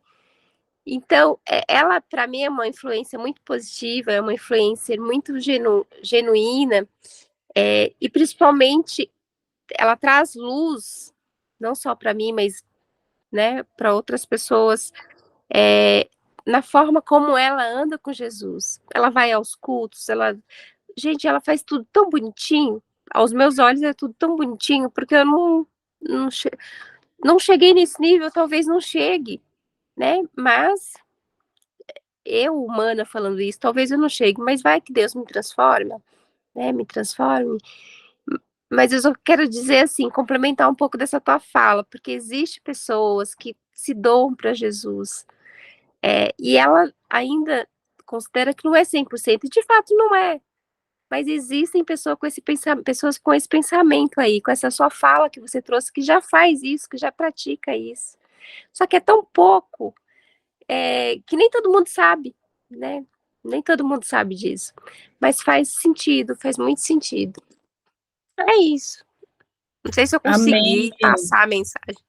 Então, ela, para mim, é uma influência muito positiva, é uma influência muito genuína, e principalmente ela traz luz, não só para mim, mas, né, para outras pessoas, é, na forma como ela anda com Jesus. Ela vai aos cultos, gente, ela faz tudo tão bonitinho. Aos meus olhos é tudo tão bonitinho, porque eu não, não cheguei nesse nível, talvez não chegue, né? Mas eu, humana, falando isso, talvez eu não chegue, mas vai que Deus me transforma, né? Me transforme. Mas eu só quero dizer assim, complementar um pouco dessa tua fala, porque existe pessoas que se doam para Jesus, e ela ainda considera que não é 100%, e de fato não é. Mas existem pessoas com esse pensamento aí, com essa sua fala que você trouxe, que já faz isso, que já pratica isso. Só que é tão pouco, que nem todo mundo sabe, né? Nem todo mundo sabe disso. Mas faz sentido, faz muito sentido. É isso. Não sei se eu Amém, consegui querido. passar a mensagem.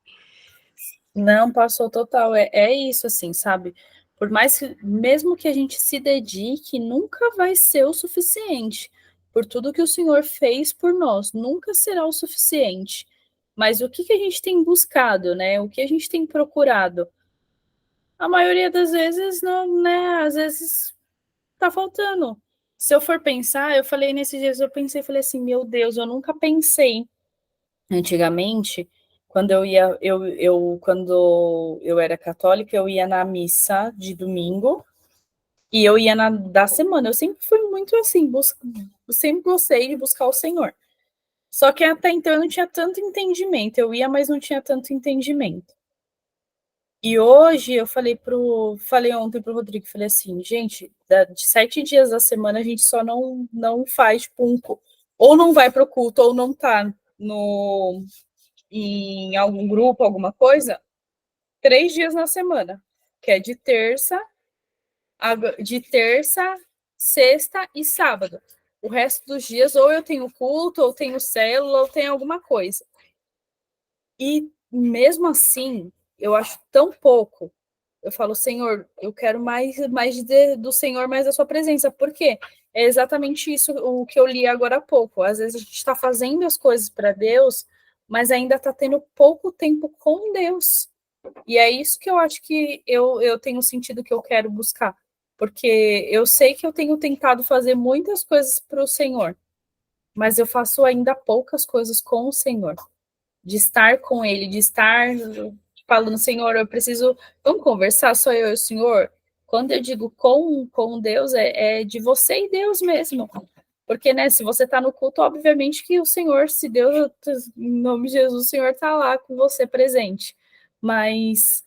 Não, passou total. É isso, assim, sabe? Por mais que, mesmo que a gente se dedique, nunca vai ser o suficiente. Por tudo que o Senhor fez por nós, nunca será o suficiente. Mas o que que a gente tem buscado, né? O que a gente tem procurado? A maioria das vezes não, né? Às vezes tá faltando. Se eu for pensar, eu falei nesses dias, eu pensei, falei assim, meu Deus, eu nunca pensei antigamente, quando quando eu era católica, eu ia na missa de domingo e eu ia na da semana. Eu sempre fui muito assim, eu sempre gostei de buscar o Senhor. Só que até então eu não tinha tanto entendimento. Eu ia, mas não tinha tanto entendimento. E hoje falei ontem pro Rodrigo, falei assim, gente, de 7 dias da semana a gente só não faz tipo ou não vai pro culto ou não tá no em algum grupo, alguma coisa, 3 dias na semana, que é de terça, sexta e sábado. O resto dos dias, ou eu tenho culto, ou tenho célula, ou tenho alguma coisa. E mesmo assim, eu acho tão pouco. Eu falo, Senhor, eu quero do Senhor, mais da sua presença. Por quê? É exatamente isso o que eu li agora há pouco. Às vezes a gente está fazendo as coisas para Deus, mas ainda está tendo pouco tempo com Deus. E é isso que eu acho que eu tenho sentido que eu quero buscar. Porque eu sei que eu tenho tentado fazer muitas coisas para o Senhor. mas eu faço ainda poucas coisas com o Senhor, de estar com Ele, de estar falando, Senhor, eu preciso, vamos conversar, só eu e o Senhor? Quando eu digo com Deus, é de você e Deus mesmo. Porque, né, se você está no culto, obviamente que o Senhor, se Deus, em nome de Jesus, o Senhor está lá com você presente. Mas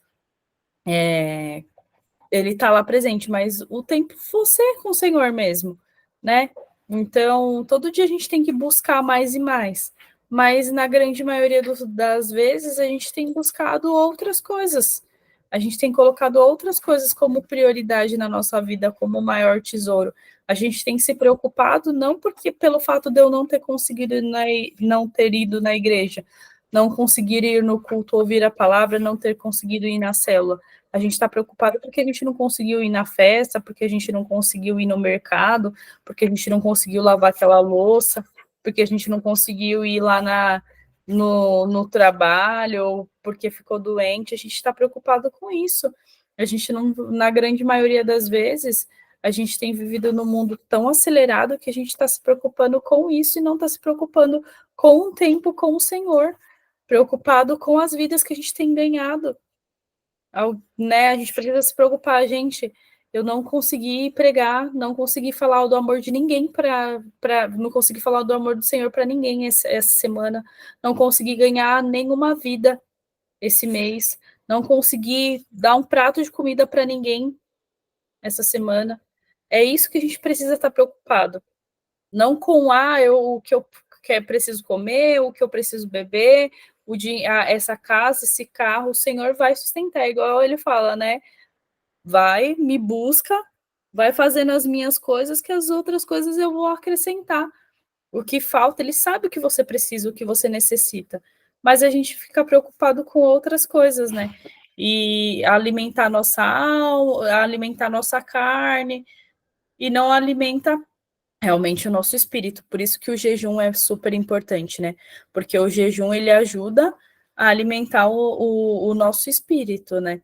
ele está lá presente, mas o tempo você com o Senhor mesmo, né? Então, todo dia a gente tem que buscar mais e mais. Mas na grande maioria das vezes a gente tem buscado outras coisas. A gente tem colocado outras coisas como prioridade na nossa vida, como o maior tesouro. A gente tem se preocupado não porque pelo fato de eu não ter conseguido não ter ido na igreja, não conseguir ir no culto ouvir a palavra, não ter conseguido ir na célula. A gente está preocupado porque a gente não conseguiu ir na festa, porque a gente não conseguiu ir no mercado, porque a gente não conseguiu lavar aquela louça, porque a gente não conseguiu ir lá no trabalho, ou porque ficou doente. A gente está preocupado com isso. A gente não, na grande maioria das vezes, a gente tem vivido num mundo tão acelerado que a gente está se preocupando com isso e não está se preocupando com o tempo com o Senhor, preocupado com as vidas que a gente tem ganhado. Né, a gente precisa se preocupar, gente. Eu não consegui pregar, não consegui falar do amor de ninguém não consegui falar do amor do Senhor para ninguém essa semana, não consegui ganhar nenhuma vida esse mês, não consegui dar um prato de comida para ninguém essa semana. É isso que a gente precisa estar preocupado. Não com o que eu preciso comer, o que eu preciso beber, essa casa, esse carro, o Senhor vai sustentar, igual ele fala, né? Vai, me busca, vai fazendo as minhas coisas, que as outras coisas eu vou acrescentar. O que falta, ele sabe o que você precisa, o que você necessita. Mas a gente fica preocupado com outras coisas, né? E alimentar nossa alma, alimentar nossa carne, e não alimenta realmente o nosso espírito. Por isso que o jejum é super importante, né? Porque o jejum ele ajuda a alimentar o nosso espírito, né?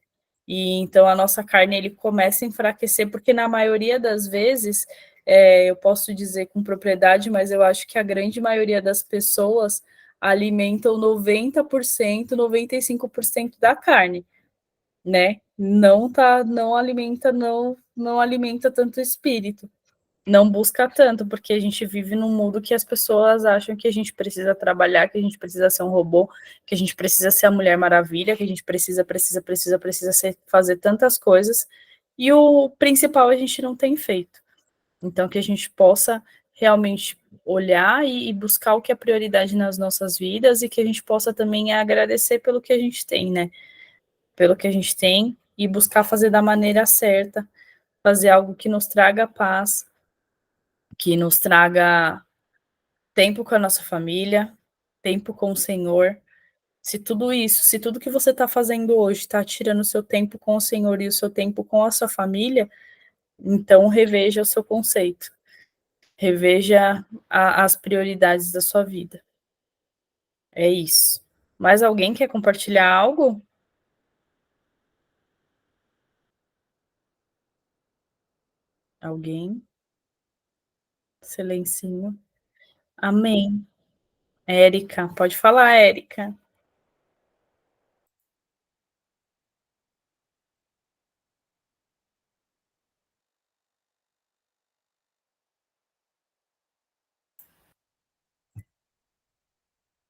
E então a nossa carne ele começa a enfraquecer, porque na maioria das vezes, eu posso dizer com propriedade, mas eu acho que a grande maioria das pessoas alimentam 90%, 95% da carne, né? Não alimenta tanto o espírito, não busca tanto, porque a gente vive num mundo que as pessoas acham que a gente precisa trabalhar, que a gente precisa ser um robô, que a gente precisa ser a Mulher Maravilha, que a gente precisa fazer tantas coisas, e o principal a gente não tem feito. Então, que a gente possa realmente olhar e buscar o que é prioridade nas nossas vidas e que a gente possa também agradecer pelo que a gente tem, né? Pelo que a gente tem e buscar fazer da maneira certa, fazer algo que nos traga paz, que nos traga tempo com a nossa família, tempo com o Senhor. Se tudo isso, se tudo que você está fazendo hoje está tirando o seu tempo com o Senhor e o seu tempo com a sua família, então reveja o seu conceito, reveja as prioridades da sua vida. É isso. Mais alguém quer compartilhar algo? Alguém? Silencinho. Amém. Érica, pode falar, Érica.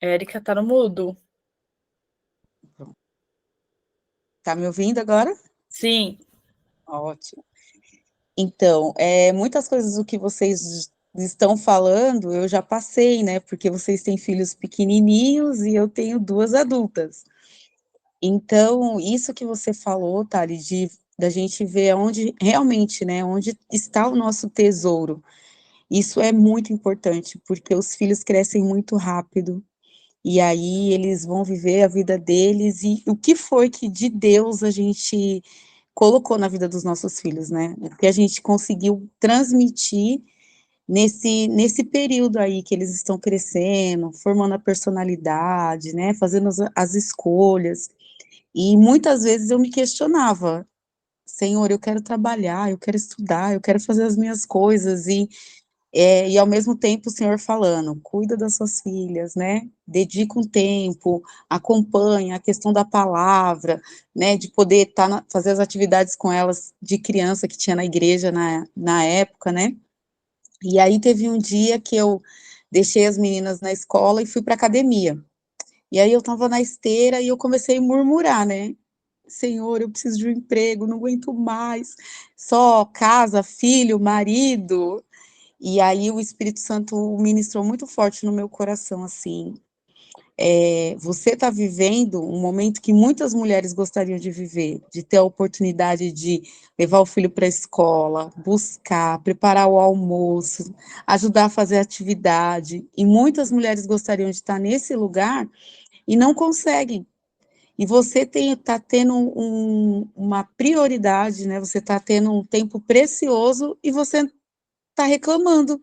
Érica tá no mudo. Tá me ouvindo agora? Sim. Ótimo. Então, muitas coisas do que vocês estão falando, eu já passei, né? Porque vocês têm filhos pequenininhos e eu tenho duas adultas. Então, isso que você falou, Thali, da gente ver onde realmente, né? Onde está o nosso tesouro. Isso é muito importante, porque os filhos crescem muito rápido. E aí eles vão viver a vida deles e o que foi que de Deus a gente colocou na vida dos nossos filhos, né? O que a gente conseguiu transmitir nesse período aí que eles estão crescendo, formando a personalidade, né? Fazendo as escolhas. E muitas vezes eu me questionava, Senhor, eu quero trabalhar, eu quero estudar, eu quero fazer as minhas coisas, e e ao mesmo tempo o Senhor falando, cuida das suas filhas, né, dedica um tempo, acompanha a questão da palavra, né, de poder fazer as atividades com elas de criança que tinha na igreja na época, né, e aí teve um dia que eu deixei as meninas na escola e fui para academia, e aí eu estava na esteira e eu comecei a murmurar, né, Senhor, eu preciso de um emprego, não aguento mais, só casa, filho, marido, e aí o Espírito Santo ministrou muito forte no meu coração, assim, você está vivendo um momento que muitas mulheres gostariam de viver, de ter a oportunidade de levar o filho para a escola, buscar, preparar o almoço, ajudar a fazer atividade, e muitas mulheres gostariam de estar nesse lugar e não conseguem. E você está tendo uma prioridade, né? Você está tendo um tempo precioso e você está reclamando.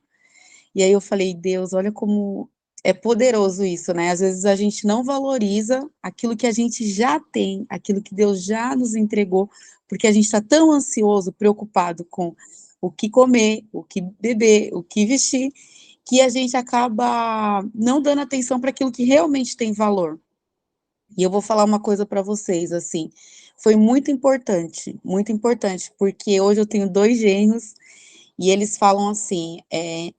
E aí eu falei, Deus, olha como é poderoso isso, né? Às vezes a gente não valoriza aquilo que a gente já tem, aquilo que Deus já nos entregou, porque a gente está tão ansioso, preocupado com o que comer, o que beber, o que vestir, que a gente acaba não dando atenção para aquilo que realmente tem valor. E eu vou falar uma coisa para vocês, assim, foi muito importante, porque hoje eu tenho 2 genros e eles falam assim,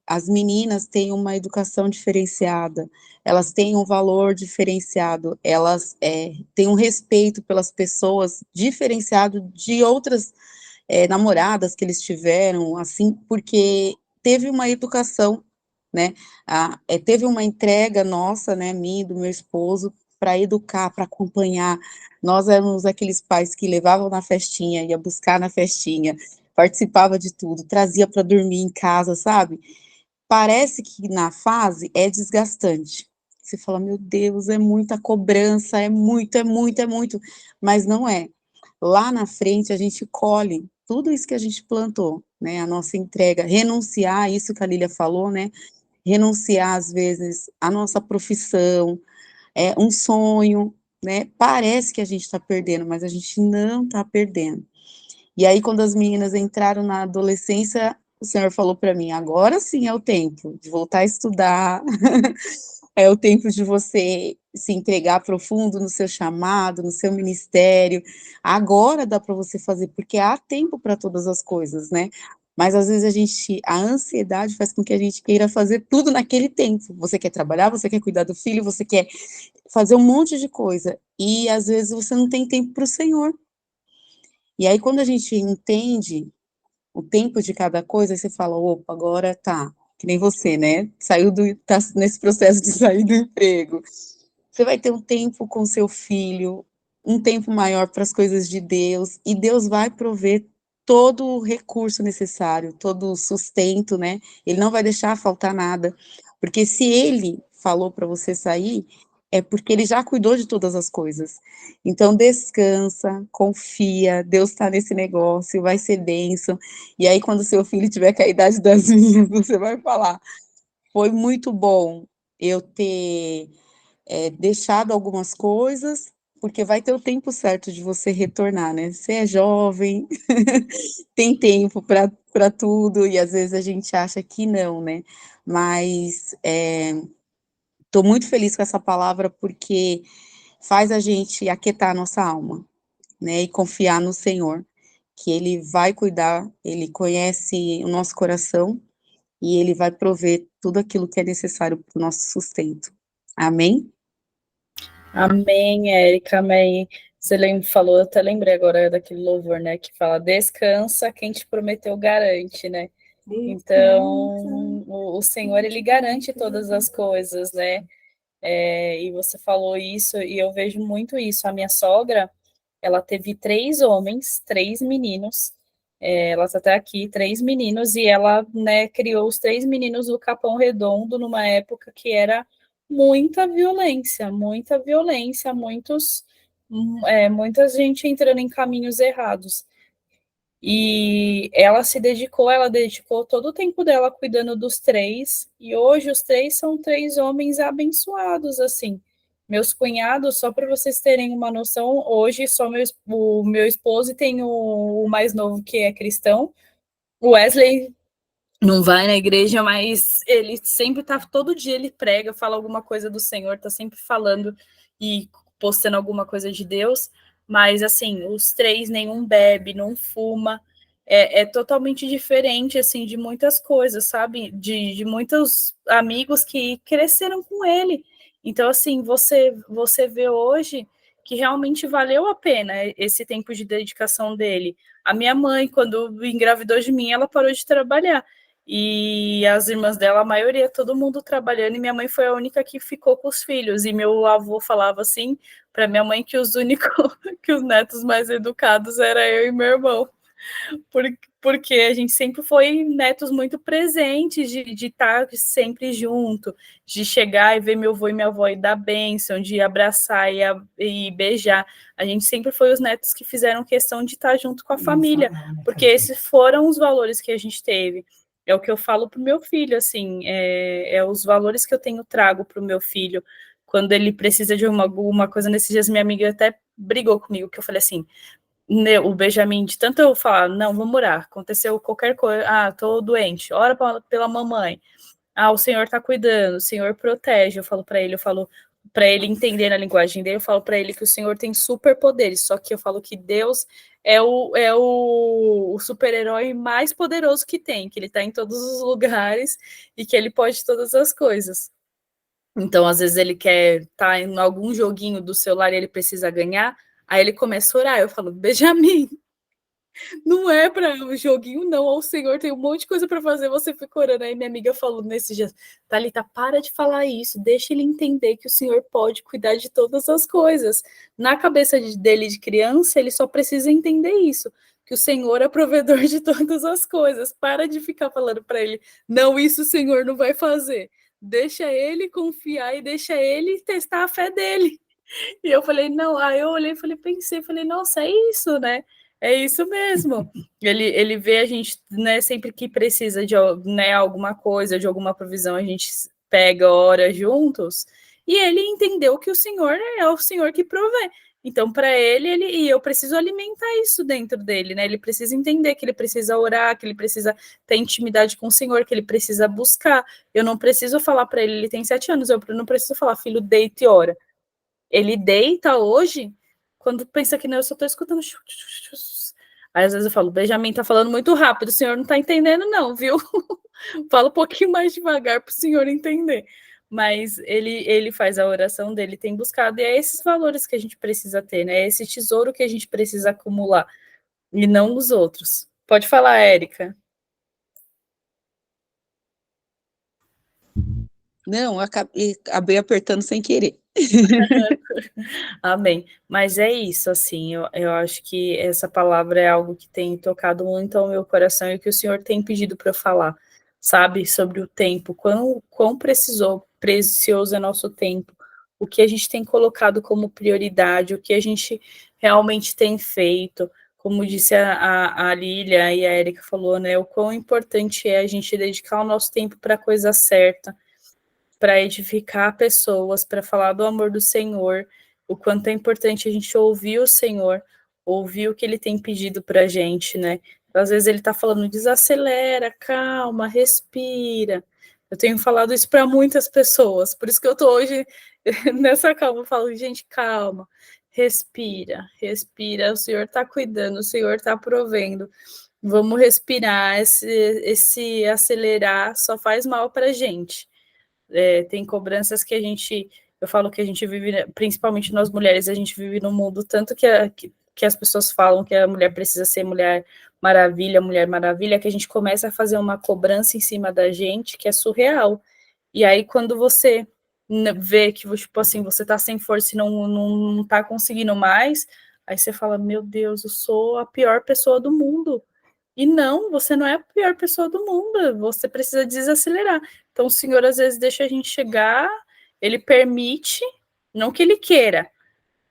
as meninas têm uma educação diferenciada, elas têm um valor diferenciado, elas, têm um respeito pelas pessoas diferenciado de outras, namoradas que eles tiveram, assim, porque teve uma educação, né, teve uma entrega nossa, né, minha e do meu esposo, para educar, para acompanhar. Nós éramos aqueles pais que levavam na festinha, ia buscar na festinha, participava de tudo, trazia para dormir em casa, sabe? Parece que na fase é desgastante. Você fala, meu Deus, é muita cobrança, é muito, é muito, é muito, mas não é. Lá na frente a gente colhe tudo isso que a gente plantou, né? A nossa entrega, renunciar, isso que a Lília falou, né? Renunciar, às vezes, a nossa profissão, um sonho, né? Parece que a gente está perdendo, mas a gente não está perdendo. E aí, quando as meninas entraram na adolescência, o Senhor falou para mim: agora sim é o tempo de voltar a estudar, é o tempo de você se entregar profundo no seu chamado, no seu ministério. Agora dá para você fazer, porque há tempo para todas as coisas, né? Mas às vezes a ansiedade faz com que a gente queira fazer tudo naquele tempo. Você quer trabalhar, você quer cuidar do filho, você quer fazer um monte de coisa. E às vezes você não tem tempo para o Senhor. E aí, quando a gente entende o tempo de cada coisa, aí você fala, opa, agora tá, que nem você, né? Tá nesse processo de sair do emprego. Você vai ter um tempo com seu filho, um tempo maior para as coisas de Deus, e Deus vai prover todo o recurso necessário, todo o sustento, né? Ele não vai deixar faltar nada, porque se ele falou para você sair, é porque ele já cuidou de todas as coisas. Então descansa, confia, Deus está nesse negócio, vai ser bênção. E aí, quando seu filho tiver com a idade das minhas, você vai falar: foi muito bom eu ter deixado algumas coisas, porque vai ter o tempo certo de você retornar, né? Você é jovem, tem tempo para tudo, e às vezes a gente acha que não, né? Mas estou muito feliz com essa palavra, porque faz a gente aquietar a nossa alma, né? E confiar no Senhor, que Ele vai cuidar, Ele conhece o nosso coração, e Ele vai prover tudo aquilo que é necessário para o nosso sustento. Amém? Amém, Érica, amém. Você falou, eu até lembrei agora daquele louvor, né, que fala, descansa, quem te prometeu garante, né? Então, o Senhor, Ele garante todas as coisas, né? E você falou isso, e eu vejo muito isso. A minha sogra, ela teve 3 homens, 3 meninos, ela está até aqui, 3 meninos, e ela, né, criou os 3 meninos do Capão Redondo numa época que era muita violência, muita gente entrando em caminhos errados. E ela dedicou todo o tempo dela cuidando dos 3, e hoje os 3 são 3 homens abençoados, assim. Meus cunhados, só para vocês terem uma noção, hoje só o meu esposo e tem o mais novo que é cristão. O Wesley não vai na igreja, mas ele sempre tá, todo dia ele prega, fala alguma coisa do Senhor, tá sempre falando e postando alguma coisa de Deus, mas assim, os três, nenhum bebe, não fuma, é totalmente diferente, assim, de muitas coisas, sabe? De muitos amigos que cresceram com ele. Então, assim, você vê hoje que realmente valeu a pena esse tempo de dedicação dele. A minha mãe, quando engravidou de mim, ela parou de trabalhar. E as irmãs dela, a maioria, todo mundo trabalhando, e minha mãe foi a única que ficou com os filhos. E meu avô falava assim para minha mãe que os únicos, que os netos mais educados era eu e meu irmão. Porque a gente sempre foi netos muito presentes, de estar sempre junto, de chegar e ver meu avô e minha avó e dar bênção, de abraçar e beijar. A gente sempre foi os netos que fizeram questão de estar junto com a família, porque esses foram os valores que a gente teve. É o que eu falo para o meu filho, assim, é os valores que eu trago para o meu filho. Quando ele precisa de alguma coisa, nesses dias minha amiga até brigou comigo, que eu falei assim, o Benjamin, de tanto eu falar, não, vamos orar, aconteceu qualquer coisa, tô doente, ora pela mamãe, o Senhor tá cuidando, o Senhor protege, eu falo para ele entender na linguagem dele, eu falo para ele que o Senhor tem superpoderes, só que eu falo que Deus o super-herói mais poderoso que tem, que ele tá em todos os lugares e que ele pode todas as coisas. Então, às vezes, ele quer estar em algum joguinho do celular e ele precisa ganhar. Aí ele começa a orar. Eu falo, Benjamin, não é para o joguinho, não. O Senhor tem um monte de coisa para fazer. Você fica orando. Aí minha amiga falou nesses dias, Thalita, para de falar isso. Deixa ele entender que o Senhor pode cuidar de todas as coisas. Na cabeça dele de criança, ele só precisa entender isso. Que o Senhor é provedor de todas as coisas. Para de ficar falando para ele, não, isso o Senhor não vai fazer. Deixa ele confiar e deixa ele testar a fé dele. E eu falei, não, aí eu olhei, pensei, nossa, é isso, né? É isso mesmo. Ele vê a gente, né, sempre que precisa de, né, alguma coisa, de alguma provisão, a gente pega, ora juntos, e ele entendeu que o Senhor é o Senhor que provê. Então, para e eu preciso alimentar isso dentro dele, né? Ele precisa entender que ele precisa orar, que ele precisa ter intimidade com o Senhor, que ele precisa buscar. Eu não preciso falar para ele tem 7 anos, eu não preciso falar, filho, deita e ora. Ele deita hoje, quando pensa que não, eu só estou escutando. Aí às vezes eu falo, Benjamin tá falando muito rápido, o senhor não tá entendendo, não, viu? Fala um pouquinho mais devagar para o senhor entender. Mas ele faz a oração dele, tem buscado, e é esses valores que a gente precisa ter, né? É esse tesouro que a gente precisa acumular, e não os outros. Pode falar, Érica. Não, acabei apertando sem querer. Amém. Mas é isso, assim, eu acho que essa palavra é algo que tem tocado muito ao meu coração e que o Senhor tem pedido para eu falar, sabe, sobre o tempo, quão precioso é nosso tempo, o que a gente tem colocado como prioridade, o que a gente realmente tem feito, como disse a Lília e a Érica falou, né, o quão importante é a gente dedicar o nosso tempo para a coisa certa, para edificar pessoas, para falar do amor do Senhor, o quanto é importante a gente ouvir o Senhor, ouvir o que ele tem pedido para a gente, né? Às vezes ele está falando, desacelera, calma, respira. Eu tenho falado isso para muitas pessoas, por isso que eu estou hoje nessa calma, eu falo, gente, calma, respira, respira, o Senhor está cuidando, o Senhor está provendo. Vamos respirar, esse acelerar só faz mal para a gente. Tem cobranças que eu falo que a gente vive, principalmente nós mulheres, a gente vive num mundo tanto que as pessoas falam que a mulher precisa ser mulher maravilha, que a gente começa a fazer uma cobrança em cima da gente que é surreal. E aí, quando você vê que, tipo assim, você tá sem força e não tá conseguindo mais, aí você fala, meu Deus, eu sou a pior pessoa do mundo. E não, você não é a pior pessoa do mundo, você precisa desacelerar. Então, o Senhor às vezes deixa a gente chegar, ele permite, não que ele queira,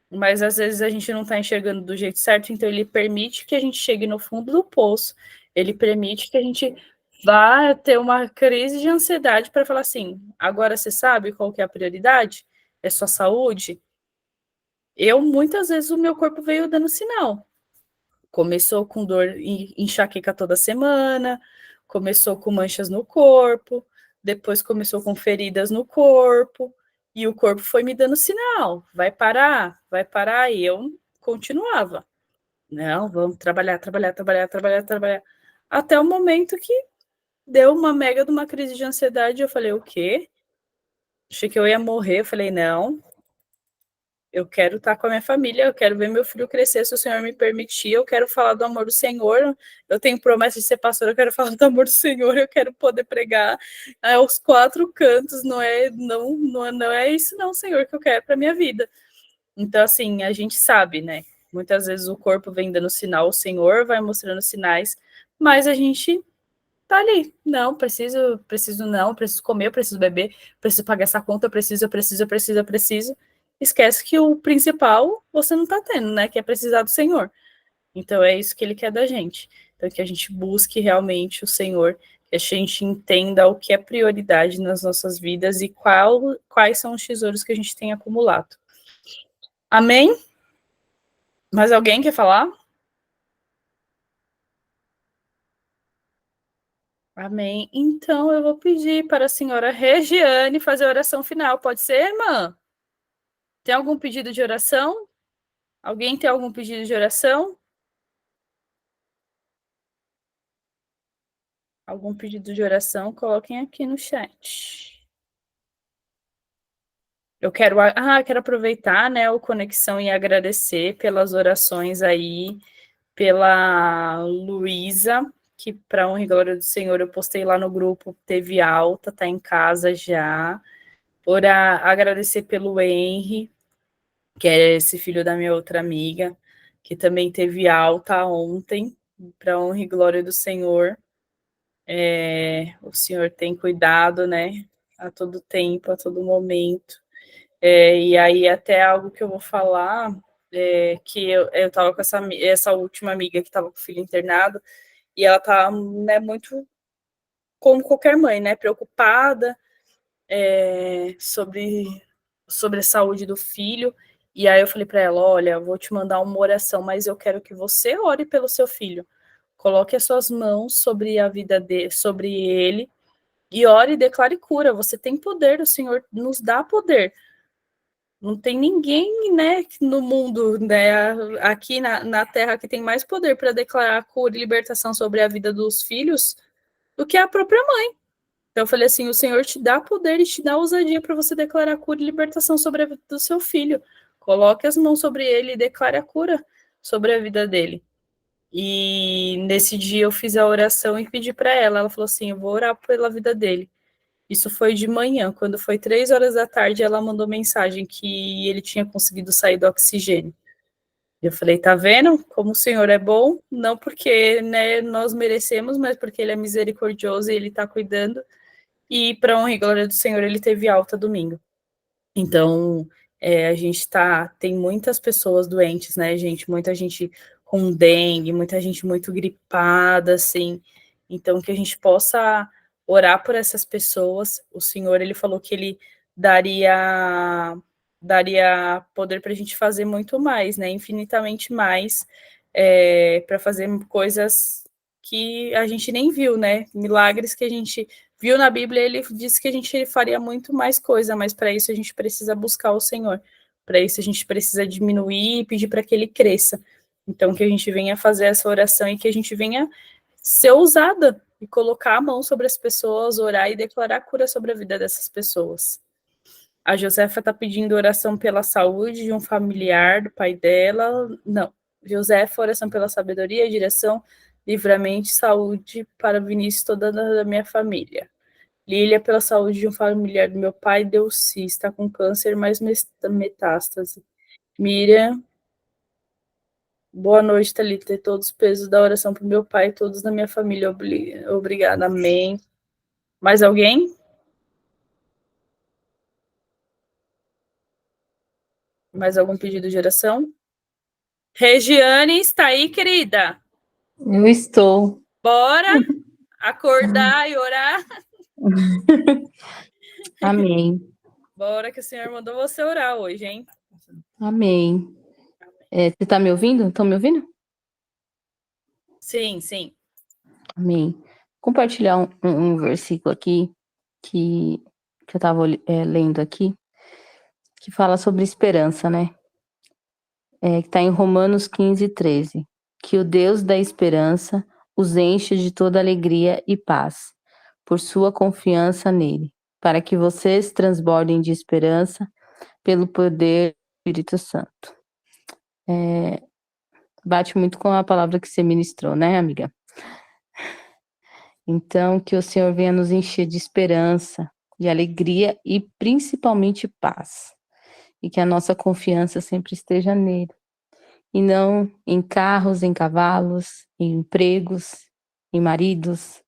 mas às vezes a gente não está enxergando do jeito certo, então ele permite que a gente chegue no fundo do poço, ele permite que a gente vá ter uma crise de ansiedade para falar assim: agora você sabe qual que é a prioridade? É sua saúde? Muitas vezes, o meu corpo veio dando sinal. Começou com dor e enxaqueca toda semana, Começou com manchas no corpo, depois começou com feridas no corpo, e o corpo foi me dando sinal, vai parar, e eu continuava. Não, vamos trabalhar, até o momento que deu uma mega de uma crise de ansiedade, eu falei, o quê? Achei que eu ia morrer, eu falei, não, eu quero estar com a minha família, eu quero ver meu filho crescer, se o Senhor me permitir, eu quero falar do amor do Senhor, eu tenho promessa de ser pastor, eu quero falar do amor do Senhor, eu quero poder pregar aos quatro cantos, não é isso não, Senhor, que eu quero para minha vida. Então, assim, a gente sabe, né? Muitas vezes o corpo vem dando sinal, o Senhor vai mostrando sinais, mas a gente tá ali. Não, preciso não, preciso comer, preciso beber, preciso pagar essa conta, preciso. Esquece que o principal você não tá tendo, né? Que é precisar do Senhor. Então é isso que ele quer da gente. Então que a gente busque realmente o Senhor, que a gente entenda o que é prioridade nas nossas vidas e quais são os tesouros que a gente tem acumulado. Amém? Mais alguém quer falar? Amém. Então eu vou pedir para a senhora Regiane fazer a oração final. Pode ser, irmã? Tem algum pedido de oração? Alguém tem algum pedido de oração? Algum pedido de oração? Coloquem aqui no chat. Quero aproveitar, né, o Conexão e agradecer pelas orações aí, pela Luísa, que para honra e glória do Senhor eu postei lá no grupo, teve alta, tá em casa já. Agradecer pelo Henry, que é esse filho da minha outra amiga, que também teve alta ontem, para honra e glória do Senhor. O Senhor tem cuidado, né, a todo tempo, a todo momento. E aí até algo que eu vou falar, que eu estava com essa última amiga que estava com o filho internado, e ela tá, né, muito como qualquer mãe, né, preocupada sobre a saúde do filho. E aí eu falei para ela, olha, eu vou te mandar uma oração, mas eu quero que você ore pelo seu filho. Coloque as suas mãos sobre a vida dele, sobre ele, e ore e declare cura. Você tem poder, o Senhor nos dá poder. Não tem ninguém, né, no mundo, né, aqui na Terra que tem mais poder para declarar cura e libertação sobre a vida dos filhos do que a própria mãe. Então eu falei assim, o Senhor te dá poder e te dá ousadia para você declarar cura e libertação sobre a vida do seu filho. Coloque as mãos sobre ele e declare a cura sobre a vida dele. E nesse dia eu fiz a oração e pedi para ela. Ela falou assim, eu vou orar pela vida dele. Isso foi de manhã. Quando foi 3 horas da tarde, ela mandou mensagem que ele tinha conseguido sair do oxigênio. Eu falei, tá vendo como o Senhor é bom? Não porque, né, nós merecemos, mas porque ele é misericordioso e ele está cuidando. E para honra e glória do Senhor, ele teve alta domingo. Então, a gente tem muitas pessoas doentes, né, gente? Muita gente com dengue, muita gente muito gripada, assim. Então, que a gente possa orar por essas pessoas. O Senhor, ele falou que ele daria poder para a gente fazer muito mais, né? Infinitamente mais, para fazer coisas que a gente nem viu, né? Milagres que a gente viu na Bíblia, ele disse que a gente faria muito mais coisa, mas para isso a gente precisa buscar o Senhor. Para isso a gente precisa diminuir e pedir para que ele cresça. Então, que a gente venha fazer essa oração e que a gente venha ser ousada e colocar a mão sobre as pessoas, orar e declarar cura sobre a vida dessas pessoas. A Josefa está pedindo oração pela saúde de um familiar do pai dela. Não. Josefa, oração pela sabedoria, direção, livramento e saúde para Vinícius e toda a minha família. Lília, pela saúde de um familiar do meu pai, Delci, está com câncer, mais metástase. Miriam, boa noite, Thalita, e todos os pesos da oração para o meu pai e todos da minha família. Obrigada, amém. Mais alguém? Mais algum pedido de oração? Regiane, está aí, querida? Eu estou. Bora acordar e orar? Amém. Bora que o Senhor mandou você orar hoje, hein? Amém. Você está me ouvindo? Estão me ouvindo? Sim, sim. Amém. compartilhar um versículo aqui que eu estava lendo aqui, que fala sobre esperança, né? Que está em Romanos 15:13. Que o Deus da esperança os enche de toda alegria e paz, por sua confiança nele, para que vocês transbordem de esperança pelo poder do Espírito Santo. Bate muito com a palavra que você ministrou, né, amiga? Então, que o Senhor venha nos encher de esperança, de alegria e principalmente paz. E que a nossa confiança sempre esteja nele. E não em carros, em cavalos, em empregos, em maridos,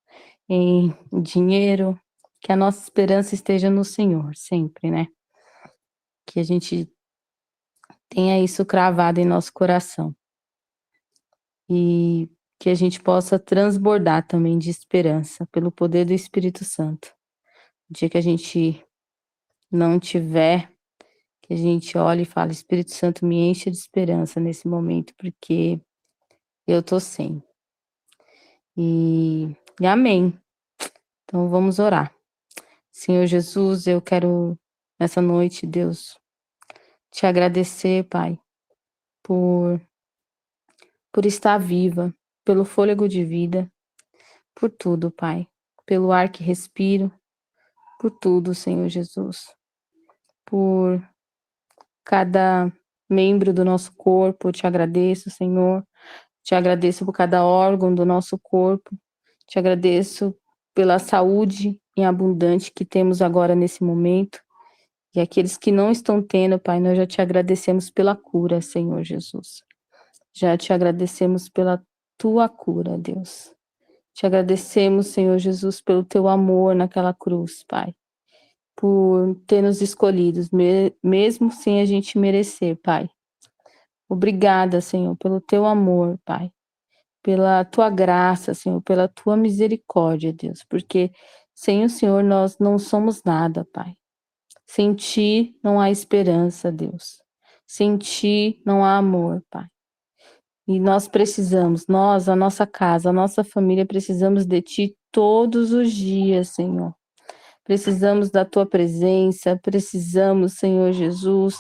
em dinheiro. Que a nossa esperança esteja no Senhor, sempre, né? Que a gente tenha isso cravado em nosso coração. E que a gente possa transbordar também de esperança pelo poder do Espírito Santo. O dia que a gente não tiver, que a gente olhe e fale, Espírito Santo, me enche de esperança nesse momento, porque eu tô sem. E amém. Então vamos orar. Senhor Jesus, eu quero nessa noite, Deus, te agradecer, Pai, por estar viva, pelo fôlego de vida, por tudo, Pai, pelo ar que respiro, por tudo, Senhor Jesus, por cada membro do nosso corpo, eu te agradeço, Senhor, te agradeço por cada órgão do nosso corpo, te agradeço pela saúde em abundante que temos agora nesse momento, e aqueles que não estão tendo, Pai, nós já te agradecemos pela cura, Senhor Jesus. Já te agradecemos pela tua cura, Deus. Te agradecemos, Senhor Jesus, pelo teu amor naquela cruz, Pai. Por ter nos escolhido, mesmo sem a gente merecer, Pai. Obrigada, Senhor, pelo teu amor, Pai. Pela tua graça, Senhor, pela tua misericórdia, Deus. Porque sem o Senhor nós não somos nada, Pai. Sem ti não há esperança, Deus. Sem ti não há amor, Pai. E nós precisamos, nós, a nossa casa, a nossa família, precisamos de ti todos os dias, Senhor. Precisamos da tua presença, precisamos, Senhor Jesus,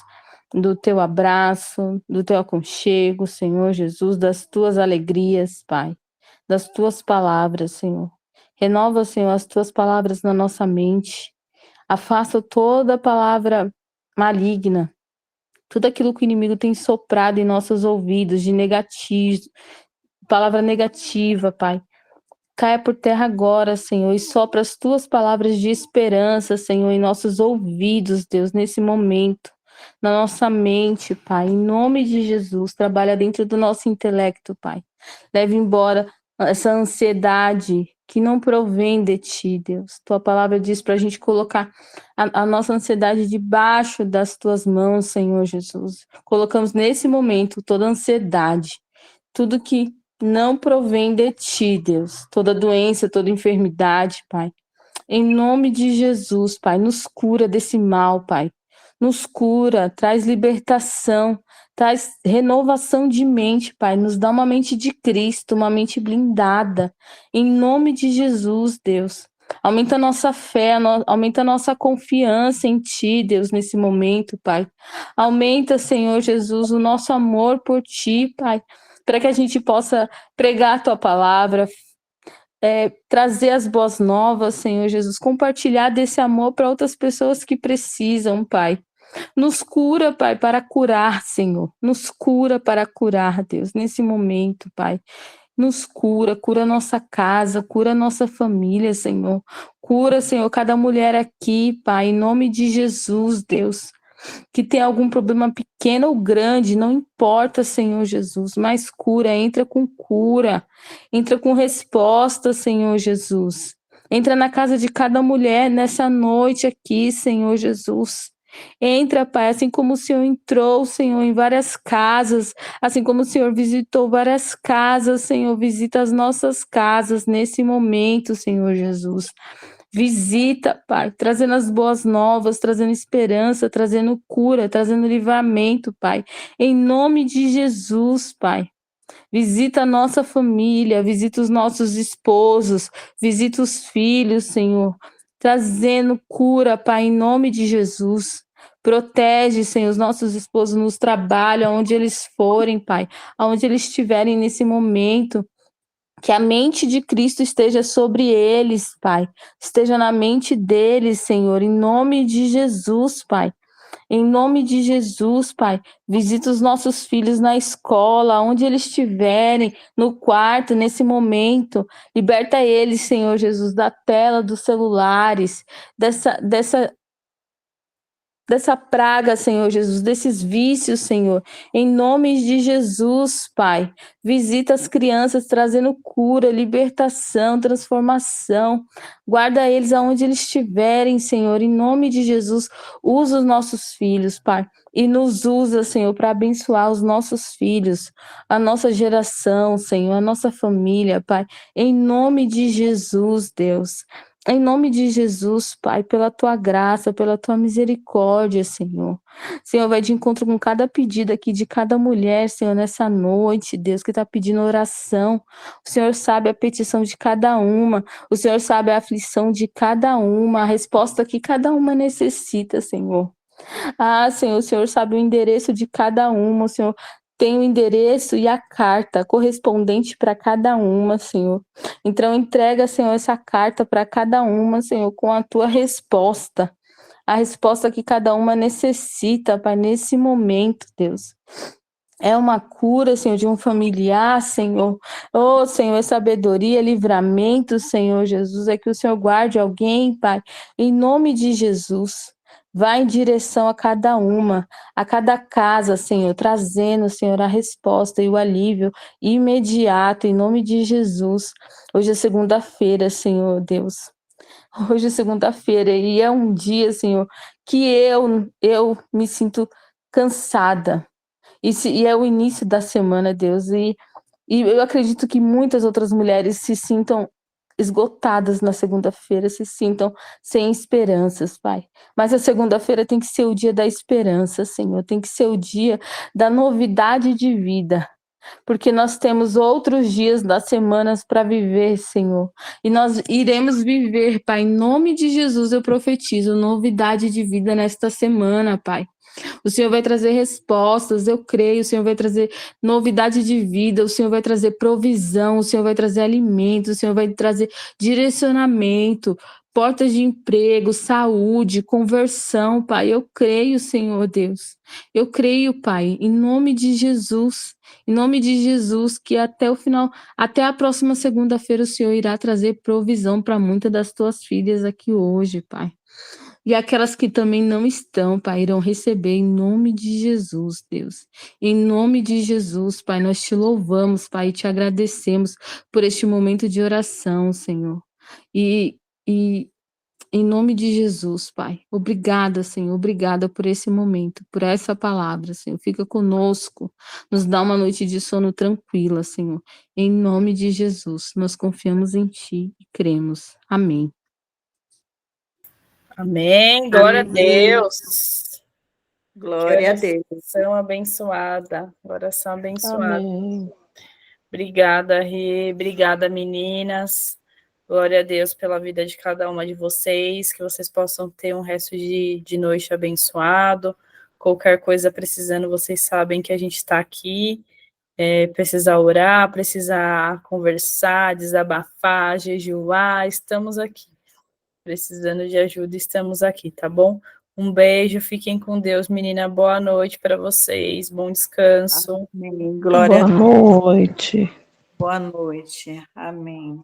do teu abraço, do teu aconchego, Senhor Jesus, das tuas alegrias, Pai, das tuas palavras, Senhor. Renova, Senhor, as tuas palavras na nossa mente. Afasta toda palavra maligna, tudo aquilo que o inimigo tem soprado em nossos ouvidos de negativo, palavra negativa, Pai. Caia por terra agora, Senhor, e sopra as tuas palavras de esperança, Senhor, em nossos ouvidos, Deus, nesse momento, na nossa mente, Pai, em nome de Jesus. Trabalha dentro do nosso intelecto, Pai. Leve embora essa ansiedade que não provém de ti, Deus. Tua palavra diz para a gente colocar a nossa ansiedade debaixo das tuas mãos, Senhor Jesus. Colocamos nesse momento toda ansiedade, tudo que não provém de ti, Deus. Toda doença, toda enfermidade, Pai. Em nome de Jesus, Pai, nos cura desse mal, Pai. Nos cura, traz libertação, traz renovação de mente, Pai. Nos dá uma mente de Cristo, uma mente blindada. Em nome de Jesus, Deus. Aumenta a nossa fé, aumenta a nossa confiança em Ti, Deus, nesse momento, Pai. Aumenta, Senhor Jesus, o nosso amor por Ti, Pai, para que a gente possa pregar a Tua palavra, trazer as boas novas, Senhor Jesus, compartilhar desse amor para outras pessoas que precisam, Pai. Nos cura, Pai, para curar, Senhor. Nos cura para curar, Deus, nesse momento, Pai. Nos cura, cura nossa casa, cura nossa família, Senhor. Cura, Senhor, cada mulher aqui, Pai, em nome de Jesus, Deus. Que tem algum problema pequeno ou grande, não importa, Senhor Jesus, mas cura, entra com resposta, Senhor Jesus. Entra na casa de cada mulher nessa noite aqui, Senhor Jesus. Entra, Pai, assim como o Senhor entrou, Senhor, em várias casas, assim como o Senhor visitou várias casas, Senhor, visita as nossas casas nesse momento, Senhor Jesus. Visita, Pai, trazendo as boas novas, trazendo esperança, trazendo cura, trazendo livramento, Pai. Em nome de Jesus, Pai. Visita a nossa família, visita os nossos esposos, visita os filhos, Senhor, trazendo cura, Pai, em nome de Jesus. Protege, Senhor, os nossos esposos nos trabalhos, aonde eles forem, Pai, aonde eles estiverem nesse momento. Que a mente de Cristo esteja sobre eles, Pai. Esteja na mente deles, Senhor, em nome de Jesus, Pai. Em nome de Jesus, Pai, visita os nossos filhos na escola, onde eles estiverem, no quarto, nesse momento. Liberta eles, Senhor Jesus, da tela dos celulares, dessa praga, Senhor Jesus, desses vícios, Senhor, em nome de Jesus, Pai. Visita as crianças trazendo cura, libertação, transformação. Guarda eles aonde eles estiverem, Senhor, em nome de Jesus. Usa os nossos filhos, Pai, e nos usa, Senhor, para abençoar os nossos filhos, a nossa geração, Senhor, a nossa família, Pai, em nome de Jesus, Deus. Em nome de Jesus, Pai, pela tua graça, pela tua misericórdia, Senhor. Senhor, vai de encontro com cada pedido aqui de cada mulher, Senhor, nessa noite, Deus, que está pedindo oração. O Senhor sabe a petição de cada uma, o Senhor sabe a aflição de cada uma, a resposta que cada uma necessita, Senhor. Ah, Senhor, o Senhor sabe o endereço de cada uma, o Senhor tem o endereço e a carta correspondente para cada uma, Senhor. Então, entrega, Senhor, essa carta para cada uma, Senhor, com a tua resposta. A resposta que cada uma necessita, Pai, nesse momento, Deus. É uma cura, Senhor, de um familiar, Senhor. Oh, Senhor, é sabedoria, livramento, Senhor Jesus. É que o Senhor guarde alguém, Pai, em nome de Jesus. Vai em direção a cada uma, a cada casa, Senhor, trazendo, Senhor, a resposta e o alívio imediato, em nome de Jesus. Hoje é segunda-feira, Senhor Deus. Hoje é segunda-feira e é um dia, Senhor, que eu me sinto cansada. E é o início da semana, Deus, e eu acredito que muitas outras mulheres se sintam esgotadas na segunda-feira, se sintam sem esperanças, Pai. Mas a segunda-feira tem que ser o dia da esperança, Senhor, tem que ser o dia da novidade de vida, porque nós temos outros dias das semanas para viver, Senhor, e nós iremos viver, Pai, em nome de Jesus eu profetizo novidade de vida nesta semana, Pai. O Senhor vai trazer respostas, eu creio, o Senhor vai trazer novidade de vida, o Senhor vai trazer provisão, o Senhor vai trazer alimento, o Senhor vai trazer direcionamento, portas de emprego, saúde, conversão, Pai. Eu creio, Senhor Deus. Eu creio, Pai, em nome de Jesus, que até o final, até a próxima segunda-feira, o Senhor irá trazer provisão para muitas das tuas filhas aqui hoje, Pai. E aquelas que também não estão, Pai, irão receber em nome de Jesus, Deus. Em nome de Jesus, Pai, nós te louvamos, Pai, e te agradecemos por este momento de oração, Senhor. E em nome de Jesus, Pai, obrigada, Senhor, obrigada por esse momento, por essa palavra, Senhor. Fica conosco, nos dá uma noite de sono tranquila, Senhor. Em nome de Jesus, nós confiamos em Ti e cremos. Amém. Amém. Glória Amém. a Deus. Glória a Deus. Oração abençoada. Oração abençoada. Amém. Obrigada, Rê. Obrigada, meninas. Glória a Deus pela vida de cada uma de vocês. Que vocês possam ter um resto de noite abençoado. Qualquer coisa precisando, vocês sabem que a gente está aqui. Precisar orar, precisar conversar, desabafar, jejuar, estamos aqui. Precisando de ajuda, estamos aqui, tá bom? Um beijo, fiquem com Deus, menina. Boa noite para vocês, bom descanso. Amém. Glória a Boa Deus. noite. Boa noite. Amém.